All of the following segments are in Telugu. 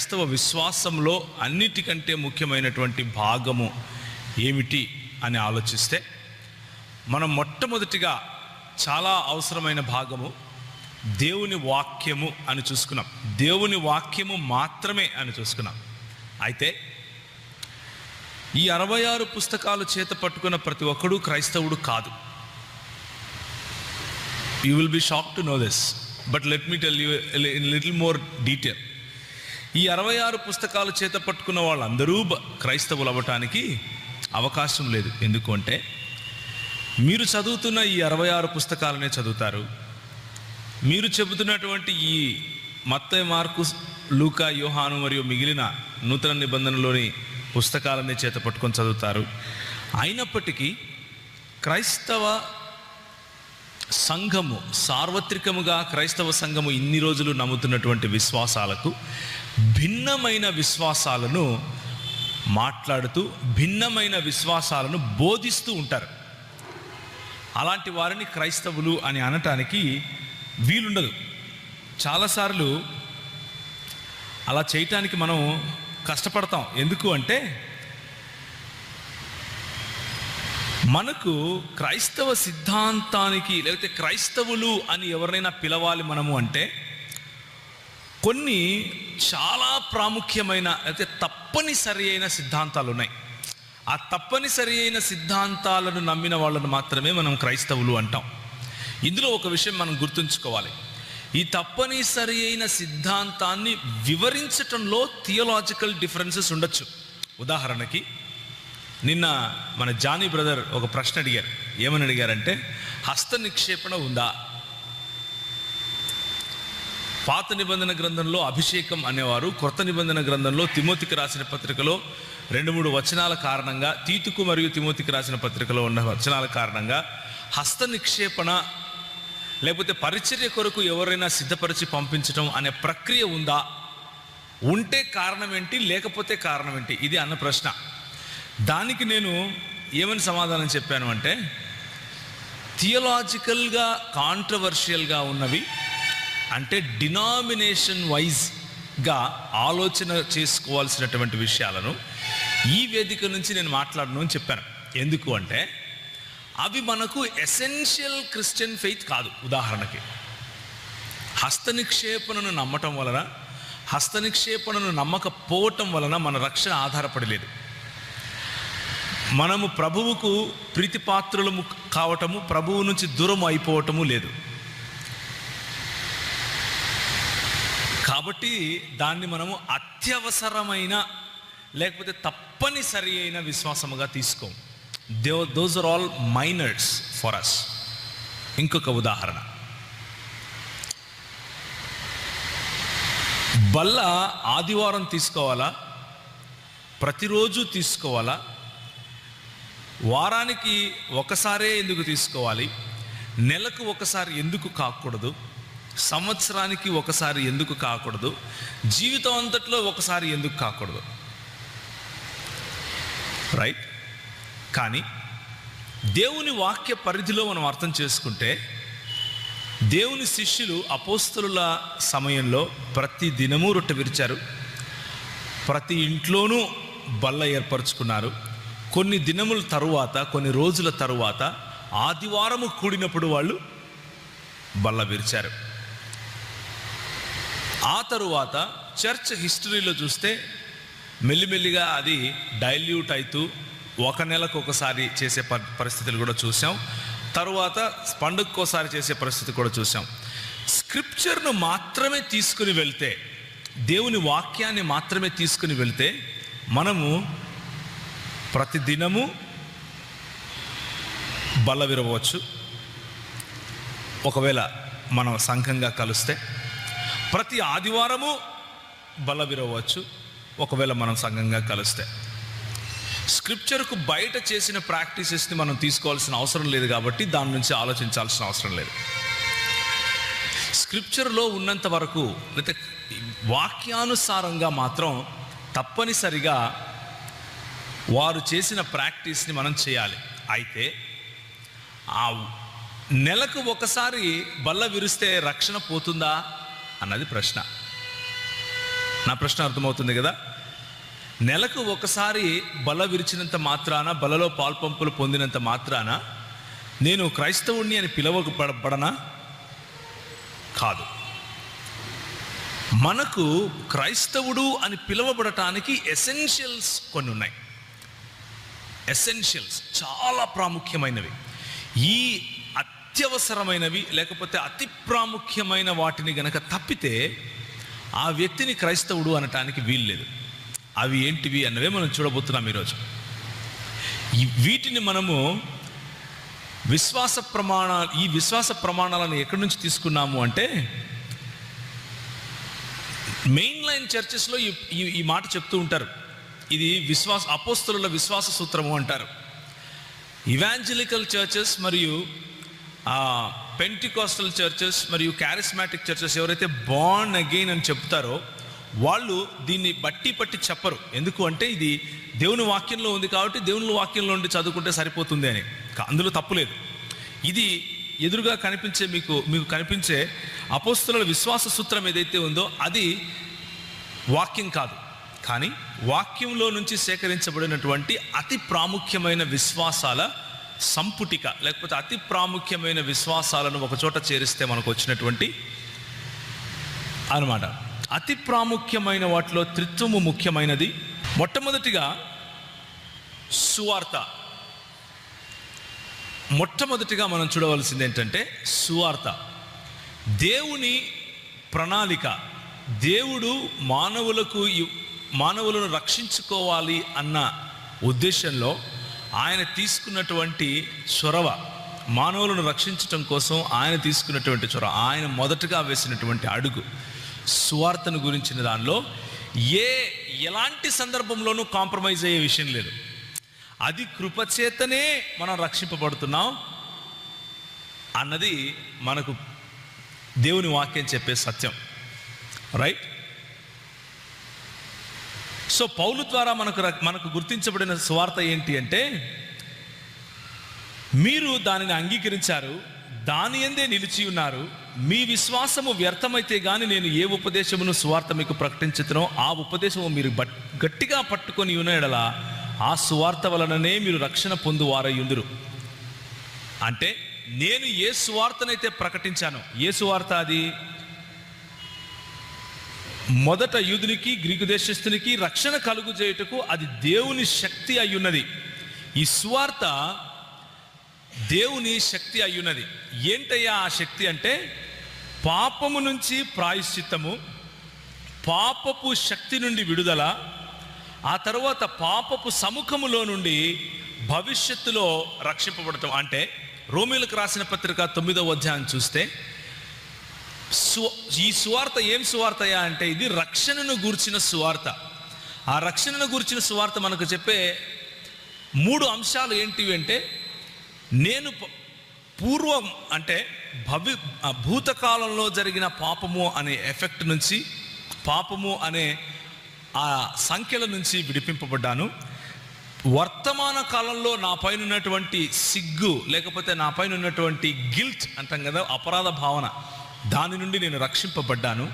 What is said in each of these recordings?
క్రైస్తవ విశ్వాసంలో అన్నిటికంటే ముఖ్యమైనటువంటి భాగము ఏమిటి అని ఆలోచిస్తే మనం మొట్టమొదటిగా చాలా అవసరమైన భాగము దేవుని వాక్యము అని చూసుకున్నాం. దేవుని వాక్యము మాత్రమే అని చూసుకున్నాం. అయితే ఈ 66 పుస్తకాలు చేత పట్టుకున్న ప్రతి ఒక్కడు క్రైస్తవుడు కాదు. You will be shock to know this, but let me tell you in little more detail. ఈ 66 పుస్తకాలు చేత పట్టుకున్న వాళ్ళందరూ క్రైస్తవులు అవ్వటానికి అవకాశం లేదు. ఎందుకు అంటే మీరు చదువుతున్న ఈ 66 పుస్తకాలనే చదువుతారు. మీరు చెబుతున్నటువంటి ఈ మత్తయి, మార్కు, లూకా, యోహాను మరియు మిగిలిన నూతన నిబంధనలోని పుస్తకాలనే చేత పట్టుకొని చదువుతారు. అయినప్పటికీ క్రైస్తవ సంఘము, సార్వత్రికముగా క్రైస్తవ సంఘము ఇన్ని రోజులు నమ్ముతున్నటువంటి విశ్వాసాలకు భిన్నమైన విశ్వాసాలను మాట్లాడుతూ భిన్నమైన విశ్వాసాలను బోధిస్తూ ఉంటారు. అలాంటి వారిని క్రైస్తవులు అని అనటానికి వీలుండదు. చాలాసార్లు అలా చేయటానికి మనం కష్టపడతాం. ఎందుకు అంటే మనకు క్రైస్తవ సిద్ధాంతానికి లేకపోతే క్రైస్తవులు అని ఎవరినైనా పిలవాలి మనము అంటే కొన్ని చాలా ప్రాముఖ్యమైన అయితే తప్పనిసరి అయిన సిద్ధాంతాలు ఉన్నాయి. ఆ తప్పనిసరి అయిన సిద్ధాంతాలను నమ్మిన వాళ్ళను మాత్రమే మనం క్రైస్తవులు అంటాం. ఇందులో ఒక విషయం మనం గుర్తుంచుకోవాలి. ఈ తప్పనిసరి అయిన సిద్ధాంతాన్ని వివరించటంలో థియోలాజికల్ డిఫరెన్సెస్ ఉండొచ్చు. ఉదాహరణకి నిన్న మన జానీ బ్రదర్ ఒక ప్రశ్న అడిగారు. ఏమని అడిగారంటే, హస్త నిక్షేపణ ఉందా? పాత నిబంధన గ్రంథంలో అభిషేకం అనేవారు, కొత్త నిబంధన గ్రంథంలో తిమోతికి రాసిన పత్రికలో 2-3 వచనాల కారణంగా, తీతుకు మరియు తిమోతికి రాసిన పత్రికలో ఉన్న వచనాల కారణంగా హస్త నిక్షేపణ లేకపోతే పరిచర్య కొరకు ఎవరైనా సిద్ధపరిచి పంపించడం అనే ప్రక్రియ ఉందా? ఉంటే కారణం ఏంటి, లేకపోతే కారణం ఏంటి? ఇది అన్న ప్రశ్న. దానికి నేను ఏమని సమాధానం చెప్పాను అంటే, థియోలాజికల్గా కాంట్రవర్షియల్గా ఉన్నవి అంటే డినామినేషన్ వైజ్గా ఆలోచన చేసుకోవాల్సినటువంటి విషయాలను ఈ వేదిక నుంచి నేను మాట్లాడను అని చెప్పాను. ఎందుకు అంటే అవి మనకు ఎసెన్షియల్ క్రిస్టియన్ ఫెయిత్ కాదు. ఉదాహరణకి హస్త నిక్షేపణను నమ్మటం వలన, హస్త నిక్షేపణను నమ్మకపోవటం వలన మన రక్షణ ఆధారపడలేదు. మనము ప్రభువుకు ప్రీతిపాత్రులము కావటము, ప్రభువు నుంచి దూరం అయిపోవటము లేదు. కాబట్టి దాన్ని మనము అత్యవసరమైన లేకపోతే తప్పనిసరి అయిన విశ్వాసముగా తీసుకోం. Those are all minors for us. ఇంకొక ఉదాహరణ, బల్ల ఆదివారం తీసుకోవాలా, ప్రతిరోజు తీసుకోవాలా, వారానికి ఒకసారే ఎందుకు తీసుకోవాలి, నెలకు ఒకసారి ఎందుకు కాకూడదు, సంవత్సరానికి ఒకసారి ఎందుకు కాకూడదు, జీవితం అంతట్లో ఒకసారి ఎందుకు కాకూడదు? రైట్. కానీ దేవుని వాక్య పరిధిలో మనం అర్థం చేసుకుంటే, దేవుని శిష్యులు అపోస్తలుల సమయంలో ప్రతి దినము రొట్టె విరిచారు, ప్రతి ఇంట్లోనూ బల్ల ఏర్పరచుకున్నారు. కొన్ని దినముల తరువాత, కొన్ని రోజుల తరువాత ఆదివారము కూడినప్పుడు వాళ్ళు బల్ల విరిచారు. ఆ తరువాత చర్చ్ హిస్టరీలో చూస్తే మెల్లిమెల్లిగా అది డైల్యూట్ అవుతూ 1 నెలకు ఒకసారి చేసే పరిస్థితులు కూడా చూసాం. తరువాత పండుగకోసారి చేసే పరిస్థితి కూడా చూసాం. స్క్రిప్చర్ను మాత్రమే తీసుకుని వెళ్తే, దేవుని వాక్యాన్ని మాత్రమే తీసుకుని వెళ్తే మనము ప్రతిదినము బల్ల విరవచ్చు. ఒకవేళ మనం సంఘంగా కలిస్తే ప్రతి ఆదివారము బల్ల విరవచ్చు. ఒకవేళ మనం సంఘంగా కలిస్తే స్క్రిప్చర్కు బయట చేసిన ప్రాక్టీసెస్ని మనం తీసుకోవాల్సిన అవసరం లేదు. కాబట్టి దాని నుంచి ఆలోచించాల్సిన అవసరం లేదు. స్క్రిప్చర్లో ఉన్నంత వరకు లేకపోతే వాక్యానుసారంగా మాత్రం తప్పనిసరిగా వారు చేసిన ప్రాక్టీస్ని మనం చేయాలి. అయితే ఆ నెలకు ఒకసారి బల్ల విరిస్తే రక్షణ పోతుందా అన్నది ప్రశ్న. నా ప్రశ్న అర్థమవుతుంది కదా? నెలకు ఒకసారి బల విరిచినంత మాత్రాన, బలలో పాల్పంపులు పొందినంత మాత్రాన నేను క్రైస్తవుణ్ణి అని పిలవబడనా? కాదు. మనకు క్రైస్తవుడు అని పిలువబడటానికి ఎసెన్షియల్స్ కొన్ని ఉన్నాయి. ఎసెన్షియల్స్ చాలా ప్రాముఖ్యమైనవి. ఈ అత్యవసరమైనవి లేకపోతే అతి ప్రాముఖ్యమైన వాటిని గనక తప్పితే ఆ వ్యక్తిని క్రైస్తవుడు అనటానికి వీల్లేదు. అవి ఏంటివి అన్నవే మనం చూడబోతున్నాం ఈరోజు. వీటిని మనము ఈ విశ్వాస ప్రమాణాలను ఎక్కడి నుంచి తీసుకున్నాము అంటే, మెయిన్ లైన్ చర్చెస్లో ఈ మాట చెప్తూ ఉంటారు. ఇది అపోస్తలుల విశ్వాస సూత్రము అంటారు. ఇవాంజలికల్ చర్చెస్ మరియు పెంటికాస్టల్ చర్చెస్ మరియు క్యారిస్మాటిక్ చర్చెస్ ఎవరైతే బార్న్ అగైన్ అని చెప్తారో వాళ్ళు దీన్ని పట్టి చెప్పరు. ఎందుకు అంటే ఇది దేవుని వాక్యంలో ఉంది కాబట్టి దేవుని వాక్యంలో ఉండి చదువుకుంటే సరిపోతుంది అని. అందులో తప్పు లేదు. ఇది ఎదురుగా మీకు కనిపించే అపోస్తలుల విశ్వాస సూత్రం ఏదైతే ఉందో అది వాక్యం కాదు, కానీ వాక్యంలో నుంచి సేకరించబడినటువంటి అతి ప్రాముఖ్యమైన విశ్వాసాల సంపుటిక, లేకపోతే అతి ప్రాముఖ్యమైన విశ్వాసాలను ఒకచోట చేరిస్తే మనకు వచ్చినటువంటి అన్నమాట. అతి ప్రాముఖ్యమైన వాటిలో త్రిత్వము ముఖ్యమైనది. మొట్టమొదటిగా సువార్త. మొట్టమొదటిగా మనం చూడవలసింది ఏంటంటే సువార్త. దేవుని ప్రణాళిక. దేవుడు మానవులను రక్షించుకోవాలి అన్న ఉద్దేశంలో ఆయన తీసుకున్నటువంటి చొరవ, మానవులను రక్షించటం కోసం ఆయన తీసుకున్నటువంటి చొరవ, ఆయన మొదటగా వేసినటువంటి అడుగు సువార్తను గురించిన దానిలో ఎలాంటి సందర్భంలోనూ కాంప్రమైజ్ అయ్యే విషయం లేదు. అది కృపచేతనే మనం రక్షింపబడుతున్నాం అన్నది మనకు దేవుని వాక్యం చెప్పే సత్యం. రైట్? సో పౌలు ద్వారా మనకు గుర్తించబడిన సువార్త ఏంటి అంటే, మీరు దానిని అంగీకరించారు, దాని యందే నిలిచి ఉన్నారు, మీ విశ్వాసము వ్యర్థమైతే గాని నేను ఏ ఉపదేశమును సువార్త మీకు ప్రకటించుతునో ఆ ఉపదేశము మీరు గట్టిగా పట్టుకొని ఉన్న యెడల ఆ సువార్త వలననే మీరు రక్షణ పొందువారయ్యుందురు. అంటే నేను ఏ సువార్తనైతే ప్రకటించానో, ఏ సువార్త అది? మొదట యూదునికి గ్రీకు దేశస్థునికి రక్షణ కలుగు చేయుటకు అది దేవుని శక్తి అయ్యున్నది. ఈ సువార్త దేవుని శక్తి అయ్యున్నది. ఏంటయ్యా ఆ శక్తి అంటే, పాపము నుంచి ప్రాయశ్చిత్తము, పాపపు శక్తి నుండి విడుదల, ఆ తర్వాత పాపపు సముఖములో నుండి భవిష్యత్తులో రక్షింపబడటం. అంటే రోమీయులకు రాసిన పత్రిక 9వ అధ్యాయం చూస్తే ఈ సువార్త ఏం సువార్తయా అంటే ఇది రక్షణను గూర్చిన సువార్త. ఆ రక్షణను గూర్చిన సువార్త మనకు చెప్పే 3 అంశాలు ఏంటివి అంటే, నేను పూర్వం అంటే భూతకాలంలో జరిగిన పాపము అనే ఎఫెక్ట్ నుంచి, పాపము అనే ఆ సంఖ్యల నుంచి విడిపింపబడ్డాను. వర్తమాన కాలంలో నా పైన ఉన్నటువంటి సిగ్గు, లేకపోతే నా పైన ఉన్నటువంటి గిల్ట్ అంటాం కదా, అపరాధ భావన, దాని నుండి నేను రక్షింపబడ్డాను.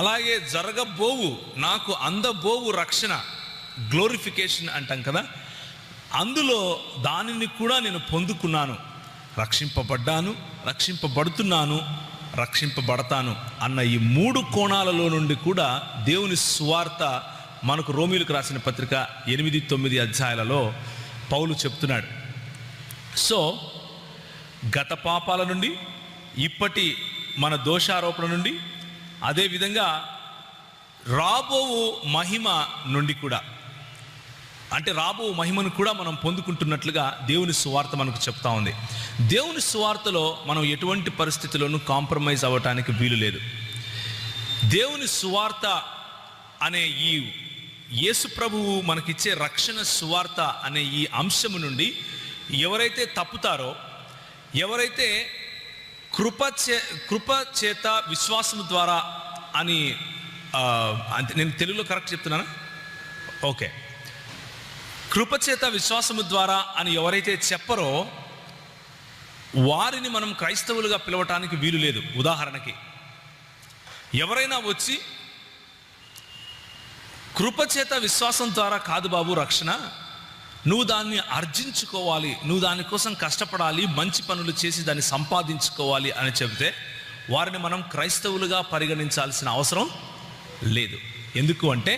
అలాగే జరగబోవు, నాకు అందబోవు రక్షణ, గ్లోరిఫికేషన్ అంటాం కదా, అందులో దానిని కూడా నేను పొందుకున్నాను. రక్షింపబడ్డాను, రక్షింపబడుతున్నాను, రక్షింపబడతాను అన్న ఈ 3 కోణాలలో నుండి కూడా దేవుని సువార్త మనకు రోమీయులకు రాసిన పత్రిక 8, 9 అధ్యాయాలలో పౌలు చెప్తున్నాడు. సో గత పాపాల నుండి, ఇప్పటి మన దోషారోపణ నుండి, అదేవిధంగా రాబో మహిమ నుండి కూడా, అంటే రాబో మహిమను కూడా మనం పొందుకుంటున్నట్లుగా దేవుని సువార్త మనకు చెప్తా ఉంది. దేవుని సువార్తలో మనం ఎటువంటి పరిస్థితుల్లోనూ కాంప్రమైజ్ అవ్వటానికి వీలు లేదు. దేవుని సువార్త అనే ఈ యేసు ప్రభువు మనకిచ్చే రక్షణ సువార్త అనే ఈ అంశము నుండి ఎవరైతే తప్పుతారో, ఎవరైతే కృప చేత విశ్వాసము ద్వారా అని, నేను తెలుగులో కరెక్ట్ చెప్తున్నానా? ఓకే. కృపచేత విశ్వాసము ద్వారా అని ఎవరైతే చెప్పరో వారిని మనం క్రైస్తవులుగా పిలవటానికి వీలు లేదు. ఉదాహరణకి ఎవరైనా వచ్చి కృపచేత విశ్వాసం ద్వారా కాదు బాబు రక్షణ, నువ్వు దాన్ని ఆర్జించుకోవాలి, నువ్వు దానికోసం కష్టపడాలి, మంచి పనులు చేసి దాన్ని సంపాదించుకోవాలి అని చెబితే వారిని మనం క్రైస్తవులుగా పరిగణించాల్సిన అవసరం లేదు. ఎందుకు అంటే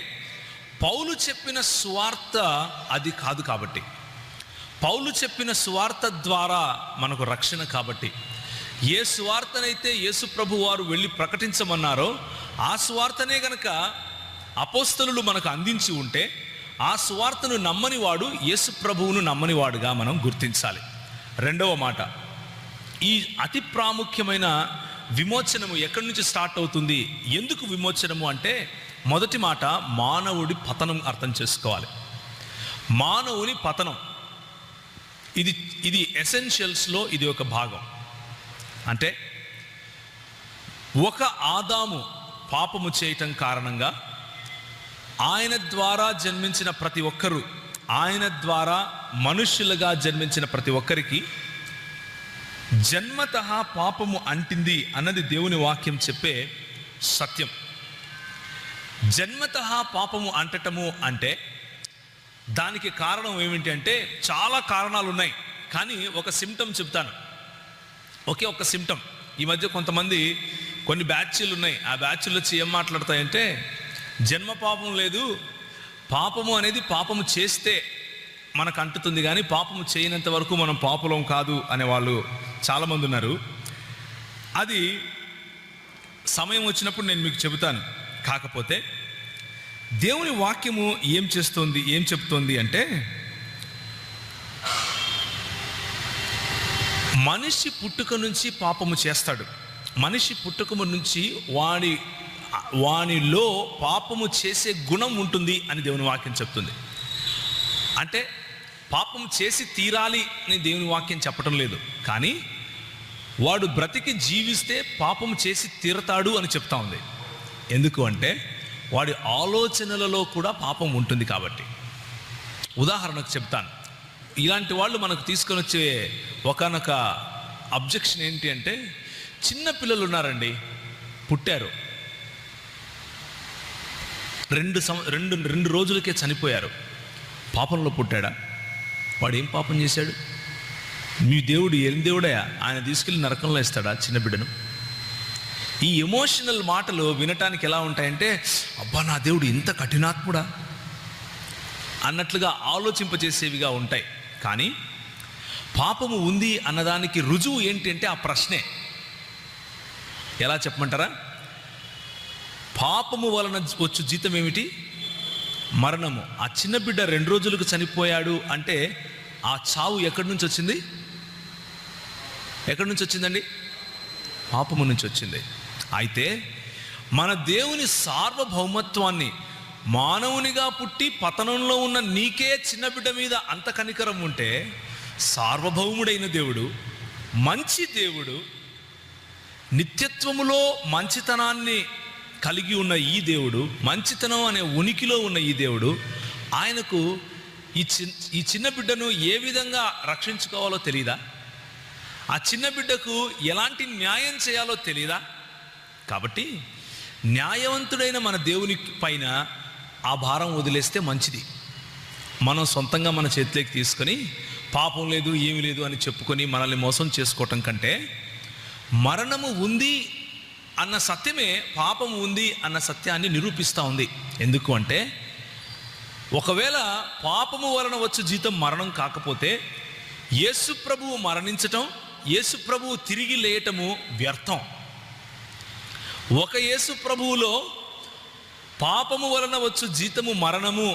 పౌలు చెప్పిన సువార్త అది కాదు కాబట్టి, పౌలు చెప్పిన సువార్త ద్వారా మనకు రక్షణ కాబట్టి, ఏ సువార్తనైతే యేసు ప్రభు వారు వెళ్ళి ప్రకటించమన్నారో ఆ సువార్తనే గనక అపోస్తలులు మనకు అందించి ఉంటే ఆ సువార్తను నమ్మని వాడు యేసు ప్రభువును నమ్మని వాడుగా మనం గుర్తించాలి. రెండవ మాట, ఈ అతి ప్రాముఖ్యమైన విమోచనము ఎక్కడి నుంచి స్టార్ట్ అవుతుంది, ఎందుకు విమోచనము అంటే మొదటి మాట మానవుడి పతనం అర్థం చేసుకోవాలి. మానవుని పతనం ఇది ఎసెన్షియల్స్లో ఇది ఒక భాగం. అంటే ఒక ఆదాము పాపము చేయటం కారణంగా ఆయన ద్వారా జన్మించిన ప్రతి ఒక్కరూ, ఆయన ద్వారా మనుష్యులుగా జన్మించిన ప్రతి ఒక్కరికి జన్మతః పాపము అంటింది అన్నది దేవుని వాక్యం చెప్పే సత్యం. జన్మతః పాపము అంటటము అంటే దానికి కారణం ఏమిటి అంటే చాలా కారణాలు ఉన్నాయి, కానీ ఒక సిమ్టమ్ చెప్తాను. ఒక సిమ్టమ్. ఈ మధ్య కొంతమంది కొన్ని బ్యాచ్లు ఉన్నాయి, ఆ బ్యాచ్లు వచ్చి ఏం మాట్లాడతాయంటే జన్మ పాపం లేదు, పాపము అనేది పాపము చేస్తే మనకు అంటుతుంది కానీ పాపము చేయనంత వరకు మనం పాపులం కాదు అనేవాళ్ళు చాలామంది ఉన్నారు. అది సమయం వచ్చినప్పుడు నేను మీకు చెబుతాను. కాకపోతే దేవుని వాక్యము ఏం చెప్తోంది అంటే మనిషి పుట్టుక నుంచి పాపము చేస్తాడు. మనిషి పుట్టుక నుంచి వానిలో పాపము చేసే గుణం ఉంటుంది అని దేవుని వాక్యం చెప్తుంది. అంటే పాపం చేసి తీరాలి అని దేవుని వాక్యం చెప్పటం లేదు, కానీ వాడు బ్రతికి జీవిస్తే పాపం చేసి తీరతాడు అని చెప్తా ఉంది. ఎందుకు అంటే వాడి ఆలోచనలలో కూడా పాపం ఉంటుంది కాబట్టి. ఉదాహరణకు చెప్తాను. ఇలాంటి వాళ్ళు మనకు తీసుకొని వచ్చే ఒకనొక అబ్జెక్షన్ ఏంటి అంటే, చిన్న పిల్లలు ఉన్నారండి, పుట్టారు, రెండు రోజులకే చనిపోయారు, పాపంలో పుట్టాడా? వాడు ఏం పాపం చేశాడు? మీ దేవుడు ఏం దేవుడయా, ఆయన తీసుకెళ్ళి నరకంలో ఇస్తాడా చిన్న బిడ్డను? ఈ ఎమోషనల్ మాటలు వినటానికి ఎలా ఉంటాయంటే, అబ్బా నా దేవుడు ఇంత కఠినాత్ముడా అన్నట్లుగా ఆలోచింపజేసేవిగా ఉంటాయి. కానీ పాపము ఉంది అన్నదానికి రుజువు ఏంటి అంటే ఆ ప్రశ్నే. ఎలా చెప్పమంటారా? పాపము వలన వచ్చు జీతం ఏమిటి? మరణము. ఆ చిన్న బిడ్డ 2 రోజులకు చనిపోయాడు అంటే ఆ చావు ఎక్కడి నుంచి వచ్చింది? ఎక్కడి నుంచి వచ్చిందండి? పాపము నుంచి వచ్చింది. అయితే మన దేవుని సార్వభౌమత్వాన్ని, మానవునిగా పుట్టి పతనంలో ఉన్న నీకే చిన్న బిడ్డ మీద అంత కనికరం ఉంటే, సార్వభౌముడైన దేవుడు, మంచి దేవుడు, నిత్యత్వములో మంచితనాన్ని కలిగి ఉన్న ఈ దేవుడు, మంచితనం అనే ఉనికిలో ఉన్న ఈ దేవుడు, ఆయనకు ఈ చిన్న బిడ్డను ఏ విధంగా రక్షించుకోవాలో తెలియదా? ఆ చిన్న బిడ్డకు ఎలాంటి న్యాయం చేయాలో తెలియదా? కాబట్టి న్యాయవంతుడైన మన దేవుని పైన ఆ భారం వదిలేస్తే మంచిది. మనం సొంతంగా మన చేతిలోకి తీసుకొని పాపం లేదు ఏమీ లేదు అని చెప్పుకొని మనల్ని మోసం చేసుకోవటం కంటే, మరణము ఉంది అన్న సత్యమే పాపము ఉంది అన్న సత్యాన్ని నిరూపిస్తూ ఉంది. ఎందుకు అంటే ఒకవేళ పాపము వలన వచ్చు జీతం మరణం కాకపోతే, యేసు ప్రభువు మరణించటం, యేసు ప్రభువు తిరిగి లేయటము వ్యర్థం. ఒక యేసు ప్రభువులో పాపము వలన వచ్చు జీతము మరణము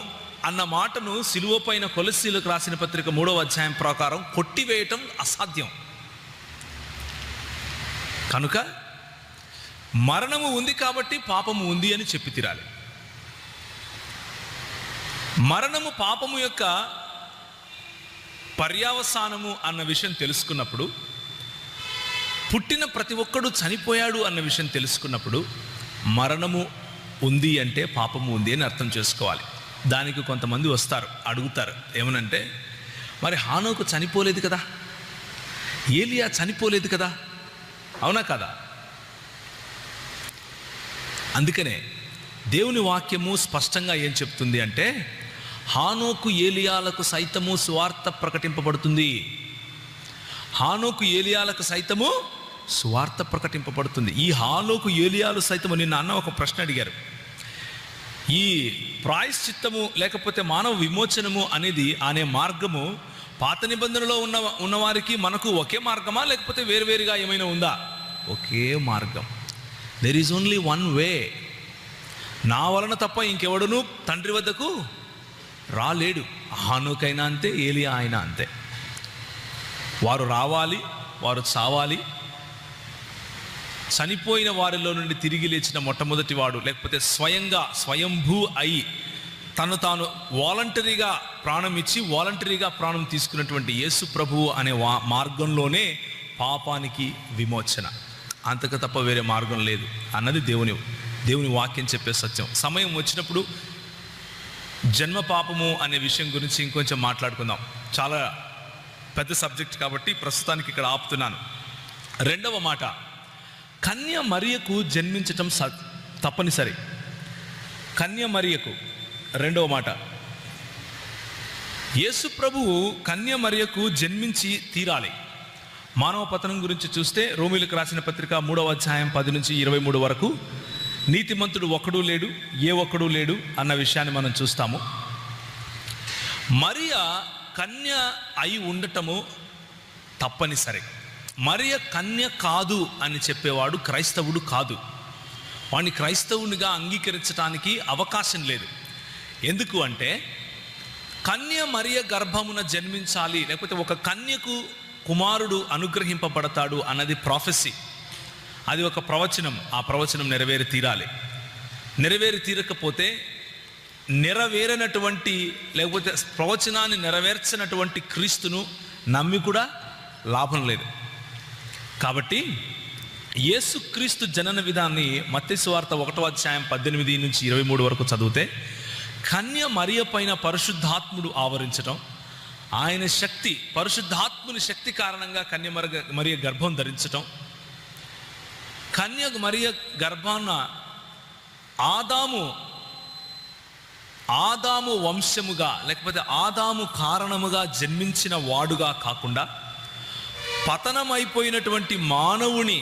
అన్న మాటను సిలువ పైన కొలస్సీలకు రాసిన పత్రిక 3వ అధ్యాయం ప్రకారం కొట్టివేయటం అసాధ్యం. కనుక మరణము ఉంది కాబట్టి పాపము ఉంది అని చెప్పి తీరాలి. మరణము పాపము యొక్క పర్యావసానము అన్న విషయం తెలుసుకున్నప్పుడు, పుట్టిన ప్రతి ఒక్కడు చనిపోయాడు అన్న విషయం తెలుసుకున్నప్పుడు, మరణము ఉంది అంటే పాపము ఉంది అని అర్థం చేసుకోవాలి. దానికి కొంతమంది వస్తారు, అడుగుతారు ఏమనంటే, మరి హానోకు చనిపోలేదు కదా, ఏలియా చనిపోలేదు కదా, అవునా కదా? అందుకనే దేవుని వాక్యము స్పష్టంగా ఏం చెప్తుంది అంటే, హానోకు ఏలియాలకు సైతము సువార్త ప్రకటింపబడుతుంది. హానోకు ఏలియాలకు సైతము సువార్త ప్రకటింపబడుతుంది. ఈ హానోకు ఏలియాలు సైతము, నిన్న అన్న ఒక ప్రశ్న అడిగారు, ఈ ప్రాయశ్చిత్తము లేకపోతే మానవ విమోచనము అనేది అనే మార్గము పాత నిబంధనలో ఉన్నవారికి మనకు ఒకే మార్గమా, లేకపోతే వేరువేరుగా ఏమైనా ఉందా? ఒకే మార్గం. There is only one way. నా వలన తప్ప ఇంకెవడును తండ్రి వద్దకు రాలేడు. హానోకైనా అంతే, ఏలియా అయినా అంతే. వారు రావాలి, వారు చావాలి. చనిపోయిన వారిలో నుండి తిరిగి లేచిన మొట్టమొదటి వాడు, లేకపోతే స్వయంభూ అయి తను తాను వాలంటరీగా ప్రాణం ఇచ్చి వాలంటరీగా ప్రాణం తీసుకున్నటువంటి యేసు ప్రభువు అనే మార్గంలోనే పాపానికి విమోచన. అంతకు తప్ప వేరే మార్గం లేదు అన్నది దేవుని వాక్యం చెప్పే సత్యం. సమయం వచ్చినప్పుడు జన్మ పాపము అనే విషయం గురించి ఇంకొంచెం మాట్లాడుకుందాం. చాలా పెద్ద సబ్జెక్ట్ కాబట్టి ప్రస్తుతానికి ఇక్కడ ఆపుతున్నాను. రెండవ మాట, కన్య మరియకు జన్మించటం తప్పనిసరి. కన్య మరియకు రెండవ మాట, యేసు ప్రభువు కన్య మరియకు జన్మించి తీరాలి. మానవ పతనం గురించి చూస్తే రోమీయులకు రాసిన పత్రిక 3వ అధ్యాయం 10 నుంచి 23 వరకు, నీతిమంతుడు ఒక్కడూ లేడు, ఏ ఒక్కడూ లేడు అన్న విషయాన్ని మనం చూస్తాము. మరియ కన్య అయి ఉండటము తప్పనిసరి. మరియ కన్య కాదు అని చెప్పేవాడు క్రైస్తవుడు కాదు. వాడిని క్రైస్తవునిగా అంగీకరించడానికి అవకాశం లేదు. ఎందుకు అంటే, కన్య మరియ గర్భమున జన్మించాలి, లేకపోతే ఒక కన్యకు కుమారుడు అనుగ్రహింపబడతాడు అన్నది ప్రాఫెసీ. అది ఒక ప్రవచనం. ఆ ప్రవచనం నెరవేరి తీరాలి. నెరవేరి తీరకపోతే నెరవేరనటువంటి, లేకపోతే ప్రవచనాన్ని నెరవేర్చినటువంటి క్రీస్తును నమ్మి కూడా లాభం లేదు. కాబట్టి యేసుక్రీస్తు జనన విధాన్ని మత్తయి సువార్త 1వ అధ్యాయం 18 నుంచి 23 వరకు చదివితే, కన్య మరియ పైన పరిశుద్ధాత్ముడు ఆవరించడం, ఆయన శక్తి, పరిశుద్ధాత్ముని శక్తి కారణంగా కన్య మరియ గర్భం ధరించటం, కన్య మరియ గర్భాన్న ఆదాము వంశముగా, లేకపోతే ఆదాము కారణముగా జన్మించిన వాడుగా కాకుండా పతనమైపోయినటువంటి మానవుని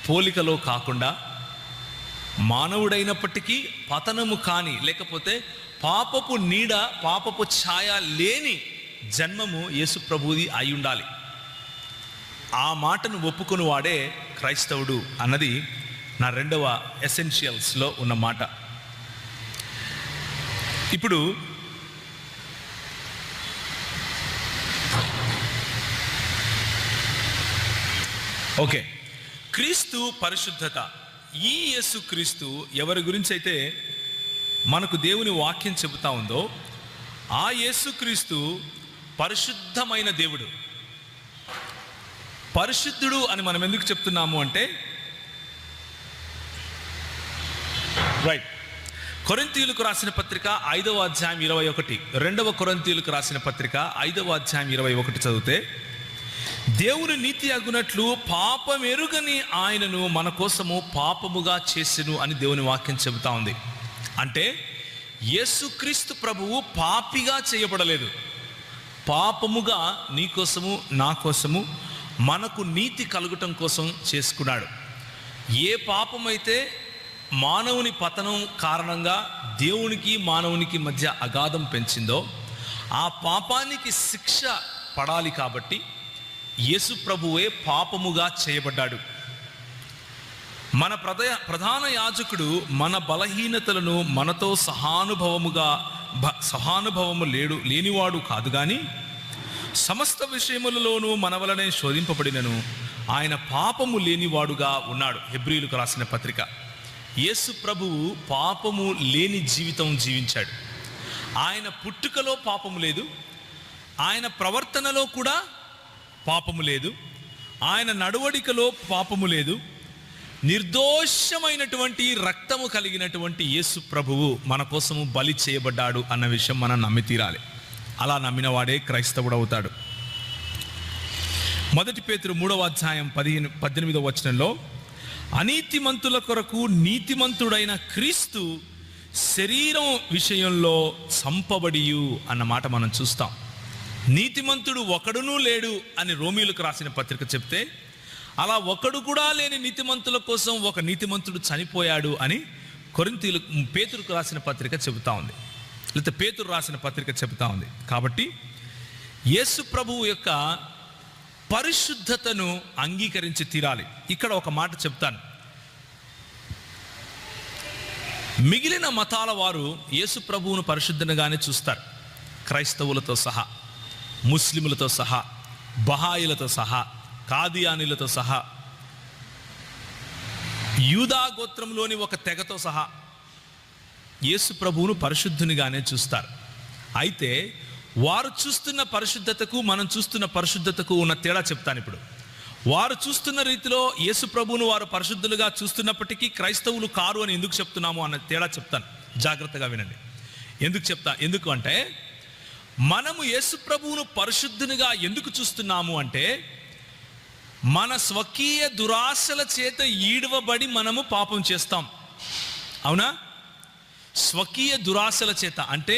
పోలికలో కాకుండా, మానవుడైనప్పటికీ పతనము కాని, లేకపోతే పాపపు నీడ, పాపపు ఛాయ లేని జన్మము యేసు ప్రభువుది అయి ఉండాలి. ఆ మాటను ఒప్పుకొని వాడే క్రైస్తవుడు అన్నది నా రెండవ ఎసెన్షియల్స్లో ఉన్న మాట. ఇప్పుడు ఓకే, క్రీస్తు పరిశుద్ధత. ఈ యేసు క్రీస్తు ఎవరి గురించి అయితే మనకు దేవుని వాక్యం చెబుతా ఉందో, ఆ యేసు క్రీస్తు పరిశుద్ధమైన దేవుడు. పరిశుద్ధుడు అని మనం ఎందుకు చెప్తున్నాము అంటే, రైట్, కొరింథీయులకు రాసిన పత్రిక 5వ అధ్యాయం 21, 2వ కొరింథీయులకు రాసిన పత్రిక 5వ అధ్యాయం 21 చదివితే, దేవుని నీతి అగునట్లు పాపమెరుగని ఆయనను మన కోసము పాపముగా చేసెను అని దేవుని వాక్యం చెబుతా ఉంది. అంటే యేసుక్రీస్తు ప్రభువు పాపిగా చేయబడలేదు, పాపముగా నీ కోసము నా కోసము మనకు నీతి కలుగటం కోసం చేసుకున్నాడు. ఏ పాపమైతే మానవుని పతనం కారణంగా దేవునికి మానవునికి మధ్య అగాధం పెంచిందో, ఆ పాపానికి శిక్ష పడాలి. కాబట్టి యేసు ప్రభువే పాపముగా చేయబడ్డాడు. మన ప్రధాన యాజకుడు మన బలహీనతలను మనతో సహానుభవము లేనివాడు కాదు, కానీ సమస్త విషయములలోనూ మన వలనే శోధింపబడినను ఆయన పాపము లేనివాడుగా ఉన్నాడు. హెబ్రీయులకు రాసిన పత్రిక. యేసు ప్రభువు పాపము లేని జీవితం జీవించాడు. ఆయన పుట్టుకలో పాపము లేదు, ఆయన ప్రవర్తనలో కూడా పాపము లేదు, ఆయన నడవడికలో పాపము లేదు. నిర్దోషమైనటువంటి రక్తము కలిగినటువంటి యేసు ప్రభువు మన కోసము బలి చేయబడ్డాడు అన్న విషయం మనం నమ్మి తీరాలి. అలా నమ్మిన వాడే క్రైస్తవుడు అవుతాడు. 1 పేతురు 3వ అధ్యాయం 18వ వచనంలో, అనీతిమంతుల కొరకు నీతిమంతుడైన క్రీస్తు శరీరం విషయంలో చంపబడియు అన్న మాట మనం చూస్తాం. నీతిమంతుడు ఒకడునూ లేడు అని రోమీయులకు రాసిన పత్రిక చెప్తే, అలా ఒకడు కూడా లేని నీతిమంతుల కోసం ఒక నీతిమంతుడు చనిపోయాడు అని పేతురుకు రాసిన పత్రిక చెబుతా ఉంది, లేకపోతే పేతురు రాసిన పత్రిక చెబుతా ఉంది. కాబట్టి యేసు ప్రభువు యొక్క పరిశుద్ధతను అంగీకరించి తీరాలి. ఇక్కడ ఒక మాట చెప్తాను. మిగిలిన మతాల వారు యేసు ప్రభువును పరిశుద్ధంగానే చూస్తారు, క్రైస్తవులతో సహా, ముస్లిములతో సహా, బహాయిలతో సహా, కాదియానీలతో సహా, యూదా గోత్రంలోని ఒక తెగతో సహా యేసు ప్రభువును పరిశుద్ధునిగానే చూస్తారు. అయితే వారు చూస్తున్న పరిశుద్ధతకు మనం చూస్తున్న పరిశుద్ధతకు ఉన్న తేడా చెప్తాను. ఇప్పుడు వారు చూస్తున్న రీతిలో యేసు ప్రభువును వారు పరిశుద్ధులుగా చూస్తున్నప్పటికీ క్రైస్తవులు కారు అని ఎందుకు చెప్తున్నాము అన్న తేడా చెప్తాను, జాగ్రత్తగా వినండి. ఎందుకు అంటే మనము యేసు ప్రభువును పరిశుద్ధునిగా ఎందుకు చూస్తున్నాము అంటే, మన స్వకీయ దురాశల చేత ఈడవబడి మనము పాపం చేస్తాం. అవునా? స్వకీయ దురాశల చేత అంటే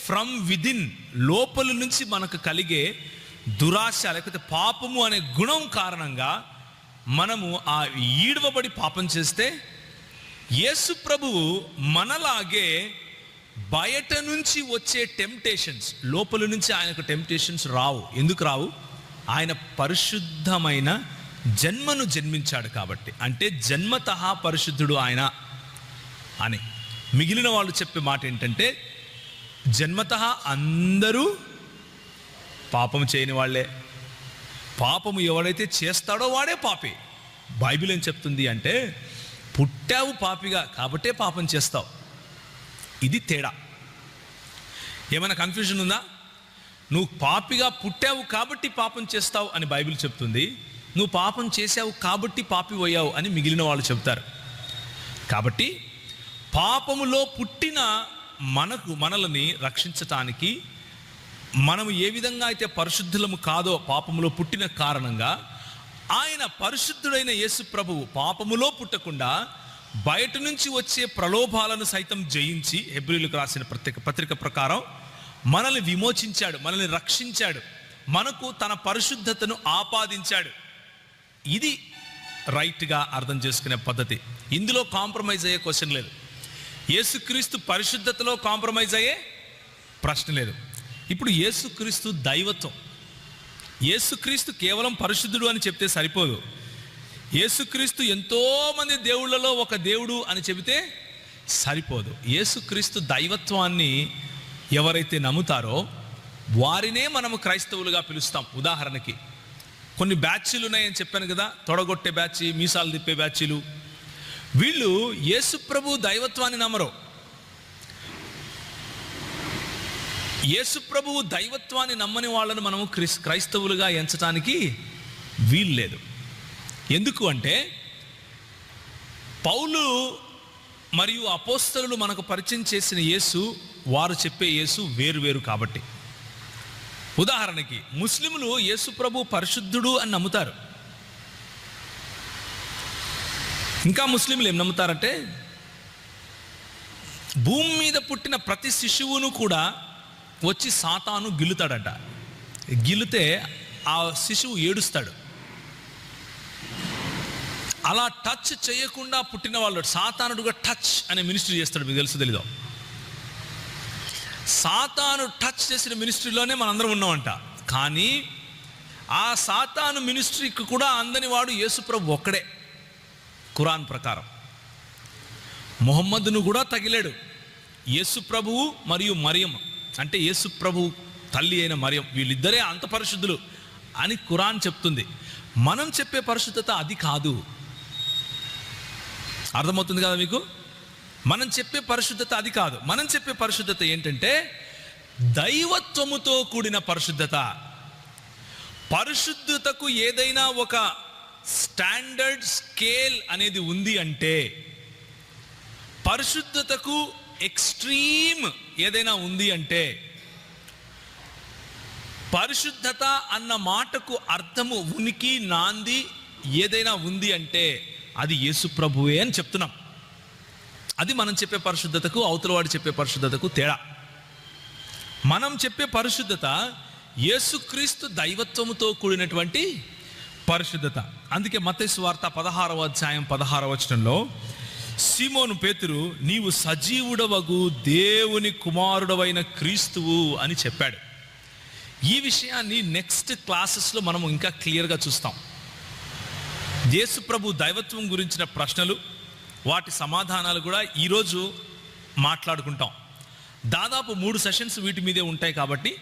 ఫ్రమ్ విదిన్, లోపల నుంచి మనకు కలిగే దురాశ లేకపోతే పాపము అనే గుణం కారణంగా మనము ఆ ఈడవబడి పాపం చేస్తే, యేసు ప్రభువు మనలాగే బయట నుంచి వచ్చే టెంప్టేషన్స్, లోపల నుంచి ఆయనకు టెంప్టేషన్స్ రావు. ఎందుకు రావు? ఆయన పరిశుద్ధమైన జన్మను జన్మించాడు కాబట్టి. అంటే జన్మతః పరిశుద్ధుడు ఆయన అని. మిగిలిన వాళ్ళు చెప్పే మాట ఏంటంటే, జన్మతః అందరూ పాపం చేయని వాళ్ళే, పాపము ఎవడైతే చేస్తాడో వాడే పాపి. బైబిల్ ఏం చెప్తుంది అంటే, పుట్టావు పాపిగా కాబట్టే పాపం చేస్తావు. ఇది తేడా. ఏమైనా కన్ఫ్యూజన్ ఉందా? నువ్వు పాపిగా పుట్టావు కాబట్టి పాపం చేస్తావు అని బైబిల్ చెప్తుంది, నువ్వు పాపం చేసావు కాబట్టి పాపి అయ్యావు అని మిగిలిన వాళ్ళు చెప్తారు. కాబట్టి పాపములో పుట్టిన మనల్ని రక్షించటానికి మనము ఏ విధంగా అయితే పరిశుద్ధులము కాదో పాపములో పుట్టిన కారణంగా, ఆయన పరిశుద్ధుడైన యేసు ప్రభువు పాపములో పుట్టకుండా బయట నుంచి వచ్చే ప్రలోభాలను సైతం జయించి, హెబ్రీయులకు రాసిన పత్రిక ప్రకారం మనల్ని విమోచించాడు, మనల్ని రక్షించాడు, మనకు తన పరిశుద్ధతను ఆపాదించాడు. ఇది రైట్గా అర్థం చేసుకునే పద్ధతి. ఇందులో కాంప్రమైజ్ అయ్యే క్వశ్చన్ లేదు. యేసుక్రీస్తు పరిశుద్ధతలో కాంప్రమైజ్ అయ్యే ప్రశ్న లేదు. ఇప్పుడు యేసుక్రీస్తు దైవత్వం. యేసుక్రీస్తు కేవలం పరిశుద్ధుడు అని చెప్తే సరిపోదు. యేసుక్రీస్తు ఎంతోమంది దేవుళ్ళలో ఒక దేవుడు అని చెబితే సరిపోదు. యేసుక్రీస్తు దైవత్వాన్ని ఎవరైతే నమ్ముతారో వారినే మనము క్రైస్తవులుగా పిలుస్తాం. ఉదాహరణకి కొన్ని బ్యాచ్లు ఉన్నాయని చెప్పాను కదా, తొడగొట్టే బ్యాచ్, మీసాలు తిప్పే బ్యాచ్లు. వీళ్ళు యేసు ప్రభు దైవత్వాన్ని నమ్మరు. యేసు ప్రభువు దైవత్వాన్ని నమ్మని వాళ్ళను మనము క్రైస్తవులుగా ఎంచటానికి వీలు లేదు. ఎందుకు అంటే, పౌలు మరియు అపోస్తలులు మనకు పరిచయం చేసిన యేసు, వారు చెప్పే యేసు వేరు కాబట్టి. ఉదాహరణకి ముస్లింలు యేసు ప్రభు పరిశుద్ధుడు అని నమ్ముతారు. ఇంకా ముస్లింలు ఏం నమ్ముతారంటే, భూమి మీద పుట్టిన ప్రతి శిశువును కూడా వచ్చి సాతాను గిల్లుతాడట. గిల్లితే ఆ శిశువు ఏడుస్తాడు. అలా టచ్ చేయకుండా పుట్టిన వాళ్ళు సాతానుడుగా టచ్ అనే మినిస్ట్రీ చేస్తాడు. మీకు తెలుసు తెలీదో? సాతాను టచ్ చేసిన మినిస్ట్రీలోనే మనందరం ఉన్నామంట. కానీ ఆ సాతాను మినిస్ట్రీకి కూడా అందని వాడు యేసుప్రభు ఒక్కడే. ఖురాన్ ప్రకారం ముహమ్మద్ను కూడా తగిలాడు. యేసుప్రభువు మరియు మరియం, అంటే యేసుప్రభు తల్లి అయిన మరియం, వీళ్ళిద్దరే అంత పరిశుద్ధులు అని ఖురాన్ చెప్తుంది. మనం చెప్పే పరిశుద్ధత అది కాదు. అర్థమవుతుంది కదా మీకు? మనం చెప్పే పరిశుద్ధత అది కాదు. మనం చెప్పే పరిశుద్ధత ఏంటంటే దైవత్వముతో కూడిన పరిశుద్ధత. పరిశుద్ధతకు ఏదైనా ఒక స్టాండర్డ్ స్కేల్ అనేది ఉంది అంటే, పరిశుద్ధతకు ఎక్స్ట్రీమ్ ఏదైనా ఉంది అంటే, పరిశుద్ధత అన్న మాటకు అర్థము, ఉనికి, నాంది ఏదైనా ఉంది అంటే అది యేసు ప్రభువే అని చెప్తున్నాం. అది మనం చెప్పే పరిశుద్ధతకు, అవతలవాడు చెప్పే పరిశుద్ధతకు తేడా. మనం చెప్పే పరిశుద్ధత యేసుక్రీస్తు దైవత్వముతో కూడినటువంటి పరిశుద్ధత. అందుకే మత్తయి సువార్త 16వ అధ్యాయం 16వ వచనంలో సీమోను పేతురు, నీవు సజీవుడవగు దేవుని కుమారుడవైన క్రీస్తువు అని చెప్పాడు. ఈ విషయాన్ని నెక్స్ట్ క్లాసెస్లో మనం ఇంకా క్లియర్గా చూస్తాం. యేసు ప్రభు దైవత్వం గురించిన ప్రశ్నలు, వాటి సమాధానాలు కూడా ఈరోజు మాట్లాడుకుంటాం. దాదాపు 3 సెషన్స్ వీటి మీదే ఉంటాయి. కాబట్టి